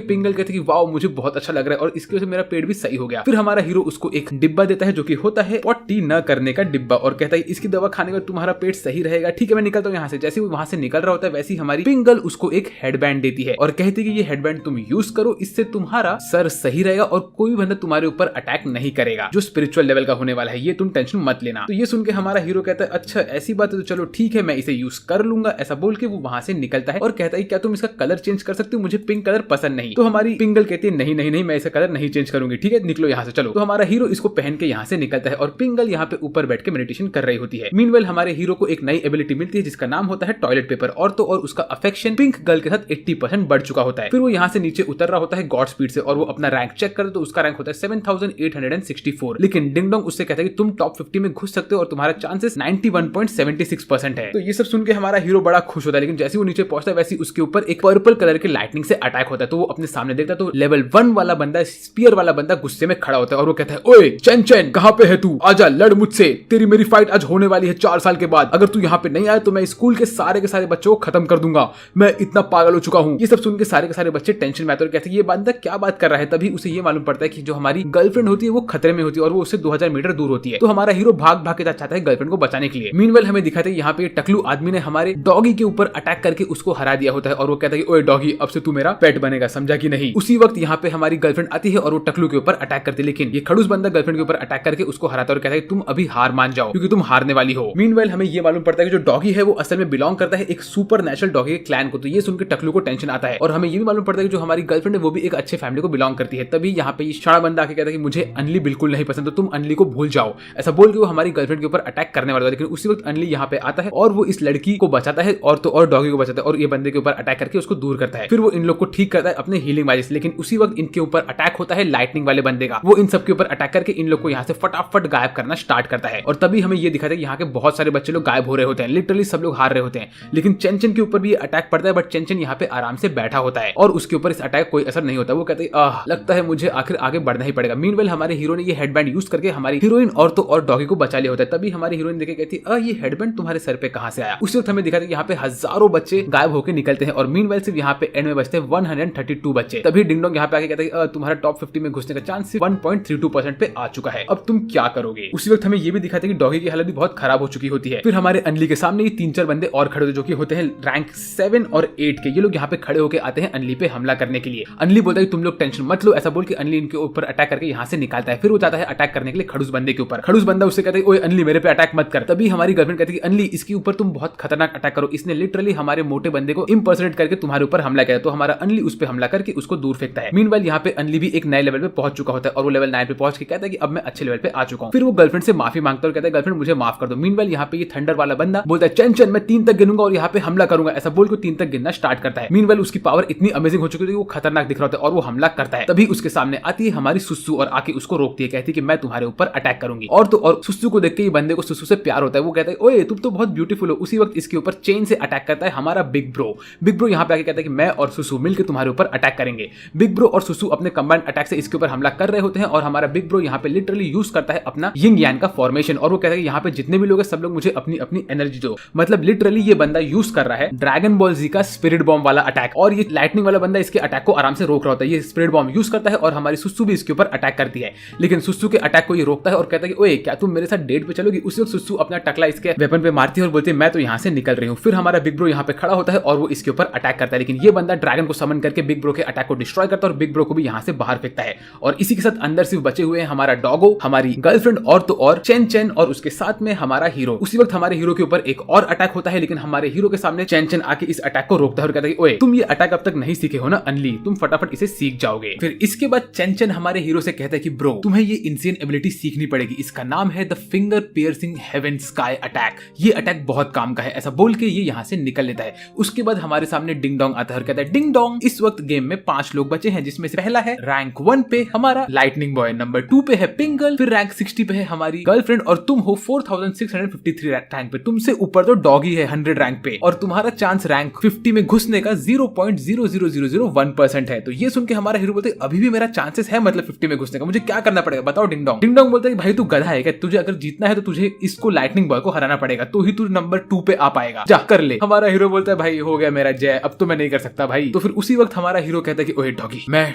पिंगल कहते हैं कि वाओ मुझे बहुत अच्छा लग रहा है और इसकी वजह से मेरा पेट भी सही हो गया। फिर हमारा हीरो उसको एक डिब्बा देता है जो कि होता है पॉटी न करने का डिब्बा, और कहता है इसकी दवा खाने के बाद तुम्हारा पेट सही रहेगा, ठीक है मैं निकलता हूँ यहाँ से। जैसे वो वहां से निकल रहा होता है वैसे ही हमारी पिंगल उसको एक हेडबैंड देती है और कहती है कि ये हेडबैंड तुम यूज करो, इससे तुम्हारा सर सही रहेगा और कोई भी बंदा तुम्हारे ऊपर अटैक नहीं करेगा, जो स्पिरिचुअल लेवल का होने वाला है, ये तुम टेंशन मत लेना। तो ये सुन के हमारा हीरो कहता है अच्छा ऐसी बात है तो चलो ठीक है मैं इसे यूज कर लूंगा। ऐसा बोल के वो वहां से निकलता है और कहता है क्या तुम इसका कलर चेंज कर सकते हो, मुझे पिंक कलर पसंद नहीं। तो हमारी पिंगल कहती है नहीं नहीं नहीं मैं इसका कलर नहीं चेंज करूंगी, ठीक है निकलो यहाँ से चलो। तो हमारा हीरो इसको पहन के यहाँ से निकलता है और पिंगल यहाँ पे ऊपर बैठ के मेडिटेशन कर रही होती है। मीनवेल हमारे हीरो को एक नई एबिलिटी मिलती है जिसका नाम होता है टॉयलेट पेपर, और तो और उसका अफेक्शन पिंक गर्ल के साथ 80% बढ़ चुका होता है। फिर वो यहाँ से नीचे उतर रहा होता है गॉड स्पीड से और वो अपना रैंक चेक करे तो उसका रैंक होता है 7864। लेकिन डिंग डोंग उससे कहता है कि तुम टॉप 50 में घुस सकते हो और तुम्हारा चांसेस 91.76% है। तो ये सब सुन के हमारा हीरो बड़ा खुश होता है, लेकिन जैसे वो नीचे पहुंचता है वैसे उसके ऊपर एक पर्पल कलर के लाइटनिंग से अटैक होता है। तो वो अपने सामने देखता है तो लेवल 1 वाला बंदा स्पीयर वाला बंदा गुस्से में खड़ा होता है और वो कहता है ओए चैन चैन कहां पे है तू, आजा लड़ मुझसे, तेरी मेरी फाइट आज होने वाली है 4 साल के बाद, अगर तू यहाँ पे नहीं आया तो मैं स्कूल के सारे बच्चों को खत्म कर दूंगा, मैं इतना पागल हो चुका हूँ। ये सब सुन के सारे बच्चे टेंशन में आते हैं और कहते हैं ये बंदा क्या बात कर रहा है। तभी उसे ये मालूम पड़ता है कि जो हमारी गर्लफ्रेंड होती है वो खतरे में होती है और वो उससे 2000 मीटर दूर होती है। तो हमारा हीरो भाग के चाहता है गर्लफ्रेंड को बचाने के लिए। मीनवेल हमें दिखाते हैं यहाँ पे टकलू आदमी ने हमारे डॉगी के ऊपर अटैक करके उसको हरा दिया होता है और वो कहता है कि ओए डॉगी अब से तू मेरा पेट बनेगा, समझा कि नहीं। उसी वक्त यहाँ पे हमारी गर्लफ्रेंड आती है और वो टकलू के ऊपर अटैक करती है, लेकिन ये खड़ूस बंदा गर्लफ्रेंड के ऊपर अटैक करके उसको हराता है और कहता है तुम अभी हार मान जाओ क्योंकि तुम हारने वाली हो। मीनवेल हमें ये मालूम पड़ता है कि जो डॉगी है वो असल में बिलोंग करता है एक सुपर नेचुरल डॉगी के क्लैन को। तो ये सुनकर टकलू को टेंशन आता है और हमें ये भी मालूम पड़ता है कि जो हमारी गर्लफ्रेंड है वो भी एक अच्छे फैमिली को बिलोंग करती है। तभी यहाँ पे शाणा बंदा आके कहता है कि मुझे अनली बिल्कुल नहीं पसंद, तो तुम अनली को भूल जाओ। ऐसा बोल के वो हमारी गर्लफ्रेंड के ऊपर अटैक करने वाला था, लेकिन उसी वक्त अनली यहाँ पे आता है और वो इस लड़की को बचाता है और तो और डॉगी को बचाता है और ये बंदे के ऊपर अटैक करके उसको दूर करता है। फिर वो इन लोग को ठीक करता है अपने हीलिंग वाले से, लेकिन उसी वक्त इनके ऊपर अटैक होता है लाइटनिंग वाले बंदे का। वो इन सब के ऊपर अटैक करके इन लोग को यहाँ से फटाफट गायब करना स्टार्ट करता है और तभी हमें ये दिखाता है कि यहाँ के बहुत सारे बच्चे लोग गायब हो रहे होते हैं, लिटरली सब लोग हार रहे होते हैं। लेकिन चेंचन के ऊपर भी ये अटैक पड़ता है, बट चेंचन यहाँ पे आराम से बैठा होता है और उसके ऊपर इस अटैक कोई असर नहीं होता। वो कहते हैं लगता है मुझे आखिर आगे बढ़ना ही पड़ेगा। मीनवेल हमारे हीरो ने ये हेडबैंड यूज करके हमारी हीरोइन और तो और डॉगी को बचा लिया होता है। तभी हमारी हीरोइन देखे कहती है ये हेडबैंड तुम्हारे सर पे कहाँ से आया। उस वक्त हमें दिखाते हैं यहाँ पे हजारों बच्चे गायब होकर निकलते हैं और मीनवेल सिर्फ यहाँ पे एंड में बचते हैं 132 बच्चे। तभी डिंग डोंग यहाँ पे आके कहता है तुम्हारा टॉप 50 में घुसने का चांस 1.32% पे आ चुका है, अब तुम क्या करोगे। उसी वक्त हमें ये भी दिखाते हैं कि डॉगी की हालत भी बहुत खराब हो चुकी होती है। फिर हमारे अनली के सामने ये 3-4 बंदे और खड़े होते जो कि होते हैं रैंक 7 और 8 के। ये लोग यहाँ पे खड़े होकर आते हैं अनली पे हमला करने के लिए। अनली बोलता है तुम लोग टेंशन मत लो, ऐसा बोल के अनली इनके ऊपर अटैक करके यहाँ से निकालता है। फिर वो चाहता है अटैक करने के लिए खड़ूस बंदे के ऊपर। खड़ूस बंदा उससे कहता है ओए अनली मेरे पे अटैक मत कर। तभी हमारी गर्लफ्रेंड कहती है अनली इसके ऊपर तुम बहुत खतरनाक अटैक करो, इसने लिटरली हमारे मोटे बंदे को इम्पर्सनेट करके तुम्हारे ऊपर हमला किया। तो हमारा अनली उस पे हमला करके उसको दूर फेंकता है। मीनवाइल यहाँ पे अनली भी एक नए लेवल पे पहुंच चुका होता है और वो लेवल 9 पे पहुंच के कहता है कि अब मैं अच्छे लेवल पे आ चुका हूँ। फिर वो गर्लफ्रेंड से माफी मांगता है और कहता है गर्लफ्रेंड मुझे माफ कर दो। मीनवाइल यहाँ पे ये थंडर वाला बंदा बोलता है चन चन मैं 3 तक गिनूंगा और यहाँ पे हमला करूंगा, ऐसा बोल के 3 तक गिनना स्टार्ट करता है। मीनवाइल उसकी पावर इतनी अमेजिंग हो चुकी है कि वो खतरनाक दिख रहा होता है और वो हमला करता है। तभी उसके सामने आती है हमारी सुसु और आके उसको रोकती है, कहती है कि मैं तुम्हारे ऊपर अटैक करूंगी। और तो और सुसु को देख के ये बंदे को सुसु से प्यार होता है। वो कहता है ओए तुम तो बहुत ब्यूटीफुल हो। उसी वक्त इसके ऊपर चेन से अटैक करता है हमारा बिग ब्रो। बिग ब्रो यहाँ पे आके कहता है कि मैं और सुसु मिलकर तुम्हारे ऊपर अटैक करेंगे। बिग ब्रो और सुसु अपने कंबाइंड अटैक से इसके ऊपर हमला कर रहे होते हैं और हमारा बिग ब्रो यहाँ पे लिटरली यूज करता है अपना यिंग यांग का फॉर्मेशन और वो कहता है कि यहाँ पे जितने भी लोग हैं सब लोग मुझे अपनी अपनी एनर्जी दो। मतलब लिटरली ये बंदा यूज कर रहा है ड्रैगन बॉल जी का स्पिरिट बॉम्ब वाला अटैक और ये लाइटनिंग वाला बंदा इसके अटैक को आराम से रोक रहा होता है। ये स्पिरिट बॉम्ब यूज करता है और हमारी सुसु भी इसके ऊपर अटैक करती है, लेकिन सुसु के अटैक को ये रोकता है और कहता है कि ओए क्या तुम मेरे साथ डेट पे चलोगी। उसी वक्त सुसु अपना टकला इसके वेपन पे मारती है और बोलती है मैं तो यहाँ से निकल रही हूँ। फिर हमारा बिग ब्रो यहाँ पे खड़ा होता है और वो इसके ऊपर अटैक करता है, लेकिन ये बंदा ड्रैगन को समन करके बिग ब्रो के अटैक को डिस्ट्रॉय करता है और बिग ब्रो को भी यहाँ से बाहर फेंकता है। और इसी के साथ अंदर सिर्फ बचे हुए हैं हमारा डॉगो, हमारी गर्लफ्रेंड और तो और चेन चेन और उसके साथ में हमारा हीरो। उसी वक्त हमारे हीरो के ऊपर एक और अटैक होता है, लेकिन हमारे हीरो के सामने चेन चेन आके इस अटैक को रोकता है और कहता है कि ओए तुम ये अटैक अब तक नहीं सीखे हो ना अनली, तुम फटाफट इसे सीख जाओगे। फिर इसके बाद चेन चेन हमारे हीरो से कहता है कि ब्रो तुम्हें ये इंसेन एबिलिटी सीखनी पड़ेगी, इसका नाम है the finger piercing heaven sky attack. ये अटैक बहुत काम का है, ऐसा बोल के ये यहाँ से निकल लेता है। उसके बाद हमारे सामने डिंग डोंग आता है और कहता है डिंग डोंग इस वक्त गेम में 5 लोग बचे हैं, जिसमें से पहला है रैंक 1 पे हमारा लाइटनिंग बॉय, नंबर 2 पे है पिंगल, फिर रैंक 60 पे है हमारी गर्लफ्रेंड और तुम हो 4653 रैंक पे। तुमसे ऊपर तो डॉगी है 100 रैंक पे और तुम्हारा चांस रैंक 50 में घुसने का 0.00001% है। तो ये सुन के हमारा हीरो बोलते अभी भी मेरा चांसेस है मतलब 50 में घुसने का, मुझे क्या करना पड़ेगा बताओ डिंग डोंग। डिंग डोंग बोलता है भाई तू गधा है क्या, तुझे अगर जीतना है तो तुझे इसको लाइटनिंग बॉय को हराना पड़ेगा, तो ही तू नंबर 2 पे आ पाएगा, जा कर ले। हमारा हीरो बोलता है भाई हो गया मेरा जय, अब तो मैं नहीं कर सकता भाई। तो फिर उसी वक्त हमारा हीरो कहता है कि ओए डॉगी मैं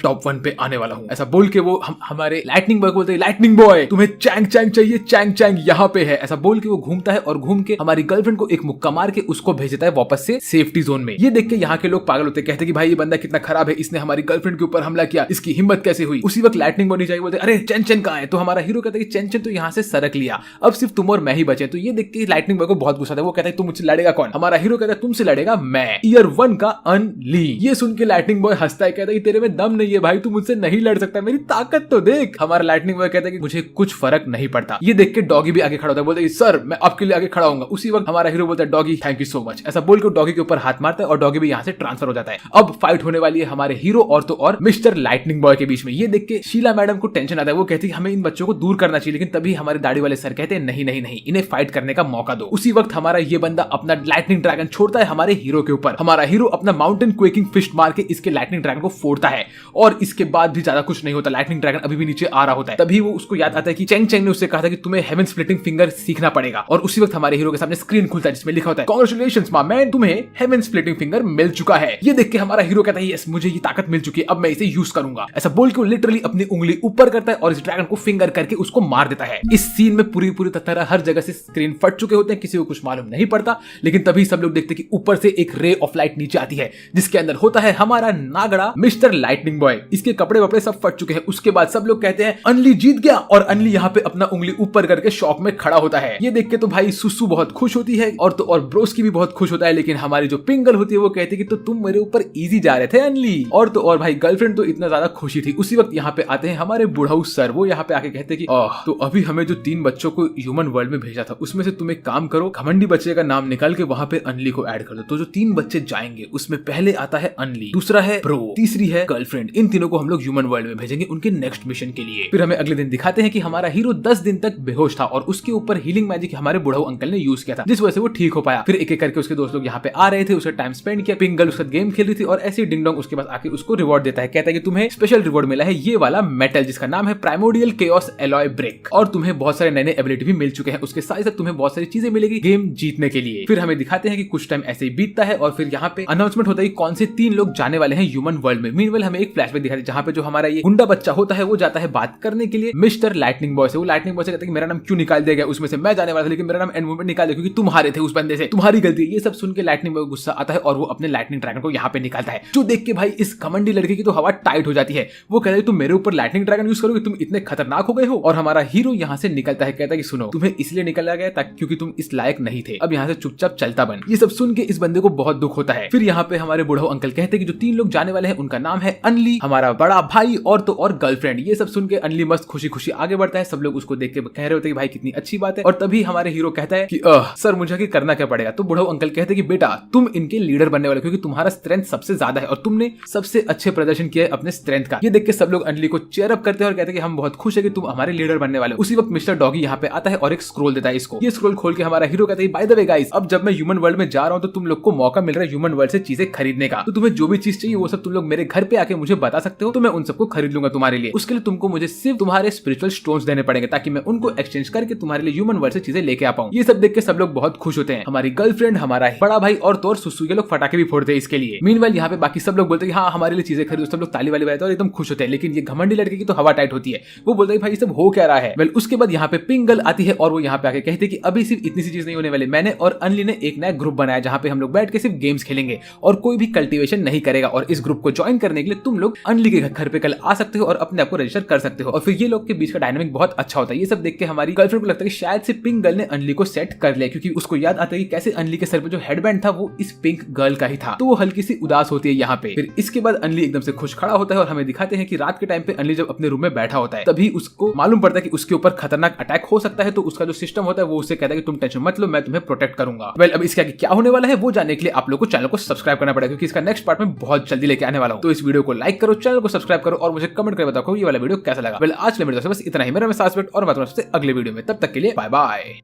टॉप 1 पे आने वाला हूँ, ऐसा बोल के वो हमारे लाइटनिंग बॉय को बोलते हैं लाइटनिंग बॉय तुम्हें चैंग चैंग चाहिए, चैंग चैंग यहाँ पे है, ऐसा बोल के वो घूमता है और घूम के हमारी गर्लफ्रेंड को एक मुक्का मार के उसको भेज देता है वापस से सेफ्टी जोन में। ये देख के यहाँ के लोग पागल होते हैं, कहते हैं कि भाई ये बंदा कितना खराब है, इसने हमारी गर्लफ्रेंड के ऊपर हमला किया, इसकी हिम्मत कैसे हुई। उसी वक्त लाइटनिंग बॉय नीचे बोलते अरे चेन चेन कहाँ है। तो हमारा हीरो कहता है कि चेन चेन तो यहाँ से सरक लिया, अब सिर्फ तुम और मैं ही बचे। तो ये देख के लाइटनिंग बॉय को बहुत गुस्सा था, वो कहता है तुम मुझसे लड़ेगा कौन। हमारा हीरो कहता है तुमसे लड़ेगा मैं, ईयर 1 का अनली। ये सुन के लाइटनिंग बॉय हंसता है, कहता है तेरे में दम नहीं है भाई, तू मुझसे नहीं लड़ सकता, मेरी ताकत तो देख। हमारा लाइटनिंग बॉय कहता है कि मुझे कुछ फर्क नहीं पड़ता। ये देख के डॉगी भी आगे खड़ा होता है, बोलता है सर मैं आपके लिए आगे खड़ा हूंगा। उसी वक्त हमारा हीरो बोलता है doggy thank you so much, ऐसा बोल के डॉगी के ऊपर हाथ मारता है और डॉगी भी यहाँ से ट्रांसफर हो जाता है। अब फाइट होने वाली है हमारे हीरो और तो और मिस्टर लाइटनिंग बॉय के बीच में। ये देख के शीला मैडम को टेंशन आता है, वो कहती है हमें इन बच्चों को दूर करना चाहिए, लेकिन तभी हमारे दाढ़ी वाले सर कहते हैं नहीं नहीं नहीं, इन्हें फाइट करने का मौका दो। उसी वक्त हमारा ये बंदा अपना लाइटनिंग ड्रैगन छोड़ता है हमारे हीरो के ऊपर। हमारा हीरो अपना माउंटेन क्वेकिंग फिस्ट मार के इसके लाइटनिंग ड्रैगन को फोड़ता है और इसके बाद भी ज्यादा कुछ नहीं होता, लाइटनिंग ड्रैगन अभी भी नीचे आ रहा होता है। तभी वो उसको याद आता है कि चेंग चेंग ने उससे कहा था कि तुम्हें हेवन स्प्लिटिंग फिंगर सीखना पड़ेगा। और उसी वक्त हमारे हीरो के सामने स्क्रीन खुलता है जिसमें लिखा होता है कांग्रेचुलेशंस माय मैन, तुम्हें हेवन स्प्लिटिंग फिंगर मिल चुका है। ये देख के हमारा हीरो कहता है यस मुझे ये ताकत मिल चुकी है, अब मैं इसे यूज करूंगा। ऐसा बोल के वो लिटरली अपनी उंगली ऊपर करता है और इस ड्रैगन को फिंगर करके उसको मार देता है। इस सीन में पूरी तरह हर जगह से स्क्रीन फट चुके होते हैं, किसी को कुछ मालूम नहीं पड़ता, लेकिन तभी सब लोग देखते हैं कि ऊपर से एक रे ऑफ लाइट नीचे आती है जिसके अंदर होता है हमारा नागड़ा मिस्टर लाइटनिंग बॉय। इसके कपड़े वपड़े सब फट चुके हैं। उसके बाद सब लोग कहते हैं अनली जीत गया और अनली यहाँ पे अपना उंगली ऊपर करके शॉक में खड़ा होता है। ये देख के तो भाई सुसु बहुत खुश होती है और तो और ब्रोस्की भी बहुत खुश होता है, लेकिन हमारी जो पिंगल होती है वो कहती है कि तो तुम मेरे ऊपर इजी जा रहे थे अनली। और तो और भाई गर्लफ्रेंड तो इतना ज्यादा खुशी थी। उसी वक्त यहाँ पे आते हैं हमारे बुढ़ाऊ सर, वो यहाँ पे आके कहते हैं कि तो अभी हमें जो 3 बच्चों को ह्यूमन वर्ल्ड में भेजा था उसमें से तुम एक काम करो, घमंडी बच्चे का नाम निकाल के वहां पे अनली को ऐड कर दो। तो जो 3 बच्चे जाएंगे उसमें पहले आता है अनली, दूसरा है ब्रो, तीसरी है गर्लफ्रेंड। इन तीनों को हम लोग ह्यूमन वर्ल्ड में भेजेंगे उनके नेक्स्ट मिशन के लिए। फिर हमें अगले दिन दिखाते हैं कि हमारा हीरो 10 दिन तक बेहोश था और उसके ऊपर हीलिंग मैजिक हमारे बुढ़ाऊ अंकल ने यूज किया था, जिस वजह से वो ठीक हो पाया। फिर एक एक करके उसके दोस्त लोग यहाँ पे आ रहे थे, उसका टाइम स्पेंड किया, पिंगल उसका गेम खेल रही थी और ऐसे डिंग डोंग उसके पास आके उसको रिवॉर्ड देता है, कहता है कि तुम्हें स्पेशल रिवॉर्ड मिला है ये वाला मेटल जिसका नाम है प्राइमोडियल केओस एलॉय ब्रेक और तुम्हें बहुत सारे नए एबिलिटी भी मिल चुके हैं। उसके साथ साथ तुम्हें बहुत सारी चीजें मिलेगी गेम जीतने के लिए। फिर हमें दिखाते हैं कि कुछ टाइम ऐसे ही बीतता है और फिर यहाँ पे अनाउंसमेंट होता है कौन से तीन लोग जाने वाले हैं ह्यूमन वर्ल्ड में। मीनवेल हमें एक फ्लैशबैक दिखाई जहाँ पे जो हमारा ये गुंडा बच्चा होता है वो जाता है बात करने के लिए मिस्टर लाइटनिंग बॉय से। वो लाइटनिंग बॉय से कहता है कि मेरा नाम क्यों निकाल दिया गया, उसमें से मैं जाने वाला था लेकिन मेरा नाम एंड मोमेंट निकाल दिया क्योंकि तुम हारे थे उस बंदे से, तुम्हारी गलती है। ये सब सुन के लाइटनिंग बॉय को गुस्सा आता है और वो अपने लाइटनिंग ड्रैगन को यहाँ पे निकालता है, जो देख के भाई इस घमंडी लड़के की तो हवा टाइट हो जाती है। वो कहता है तुम मेरे ऊपर लाइटनिंग ड्रैगन यूज करोगे, तुम इतने खतरनाक हो गए हो। और हमारा हीरो यहाँ से निकलता है, कहता है कि सुनो तुम्हें इसलिए निकाला गया ताकि क्योंकि तुम इस लायक नहीं थे, अब यहाँ से चुपचाप चलता बन। ये सब सुन के इस बंदे को बहुत दुख होता है। फिर यहाँ पे हमारे बूढ़ो अंकल कहते हैं कि जो तीन लोग जाने वाले हैं उनका नाम है अनली, हमारा बड़ा भाई और तो और गर्लफ्रेंड। ये सब सुन के अनली मस्त खुशी खुशी आगे बढ़ता है। सब लोग उसको देख के कह रहे होते हैं कि भाई कितनी अच्छी बात है। और तभी हमारे हीरो कहता है कि सर मुझे आगे करना क्या पड़ेगा। तो बूढ़ो अंकल कहते हैं कि बेटा तुम इनके लीडर बनने वाले क्योंकि तुम्हारा स्ट्रेंथ सबसे ज्यादा है और तुमने सबसे अच्छे प्रदर्शन किया है अपने स्ट्रेंथ का। ये देख के सब लोग अनली को चेयर अप करते हैं और कहते हैं कि हम बहुत खुश है कि तुम हमारे लीडर बनने वाले हो। उसी वक्त मिस्टर डॉगी यहाँ पे आता है और एक स्क्रोल देता है इसको। ये स्क्रोल खोल के हमारा हीरो कहता है बाय द वे गाइस, अब जब मैं ह्यूमन वर्ल्ड में जा रहा हूँ तो तुम लोग को मौका मिल रहा है ह्यूमन वर्ल्ड से चीजें खरीदने का। तो तुम्हें जो भी चीज चाहिए वो सब तुम लोग मेरे घर पे आके मुझे बता सकते हो, तो मैं उन सबको खरीद लूंगा तुम्हारे लिए। उसके लिए तुमको मुझे सिर्फ तुम्हारे स्पिरिचुअल स्टोन्स देने पड़ेंगे ताकि मैं उनको एक्सचेंज करके तुम्हारे लिए ह्यूमन वर्ल्ड से चीजें लेके आ पाऊं। ये सब देख के सब लोग बहुत खुश होते हैं। हमारी गर्लफ्रेंड, हमारा बड़ा भाई और तो और सुसु ये लोग फटाके भी फोड़ते हैं इसके लिए। मीनवाइल यहाँ पे बाकी सब लोग बोलते हैं हाँ हमारे लिए चीजें खरीदो, सब लोग ताली वाली बजाते हैं और एकदम खुश होते हैं। लेकिन ये घमंडी लड़के की तो हवा टाइट होती है। वो बोलते हैं भाई सब हो क्या रहा है। वेल उसके बाद यहाँ पे पिंक गर्ल आती है और वो यहाँ पे आके कहती है कि अभी सिर्फ इतनी सी चीज नहीं होने वाली, मैंने और अनली ने एक नया ग्रुप बनाया जहाँ पे हम लोग बैठ के सिर्फ गेम्स खेलेंगे और कोई भी कल्टीवेशन नहीं करेगा। और इस ग्रुप को ज्वाइन करने के लिए तुम लोग अनली के घर पे कल आ सकते हो और अपने आप को रजिस्टर कर सकते हो। और फिर ये लोग के बीच का डायनामिक बहुत अच्छा होता है। ये सब देख के हमारी गर्लफ्रेंड को लगता है कि शायद से पिंक गर्ल ने अनली को सेट कर लिया, क्योंकि उसको याद आता है कि कैसे अनली के सर पे जो हेडबैंड था वो इस पिंक गर्ल का ही था। तो वो हल्की सी उदास होती है यहाँ पे। फिर इसके बाद अनली एकदम से खुश खड़ा होता है और हमें दिखाते हैं कि रात के टाइम पे अनली जब अपने रूम में बैठा होता है तभी उसको मालूम पड़ता है कि उसके ऊपर खतरनाक अटैक हो सकता है। तो उसका जो सिस्टम होता है वो उससे कहता है कि तुम टेंशन मत लो, मैं तुम्हें प्रोटेक्ट करूंगा। वेल अब इसके आगे क्या होने वाला है वो जानने के लिए आप लोग को चैनल को सब्सक्राइब करना पड़ेगा, क्योंकि इसका नेक्स्ट पार्ट में बहुत जल्दी लेके आने वाला हूं। तो इस वीडियो को लाइक करो, चैनल को सब्सक्राइब करो और मुझे कमेंट करके बताओ ये वाला वीडियो कैसा लगा। वेल आज के वीडियो से बस इतना ही। मेरा मैं साथ और बात अगले वीडियो में, तब तक के लिए बाय बाय।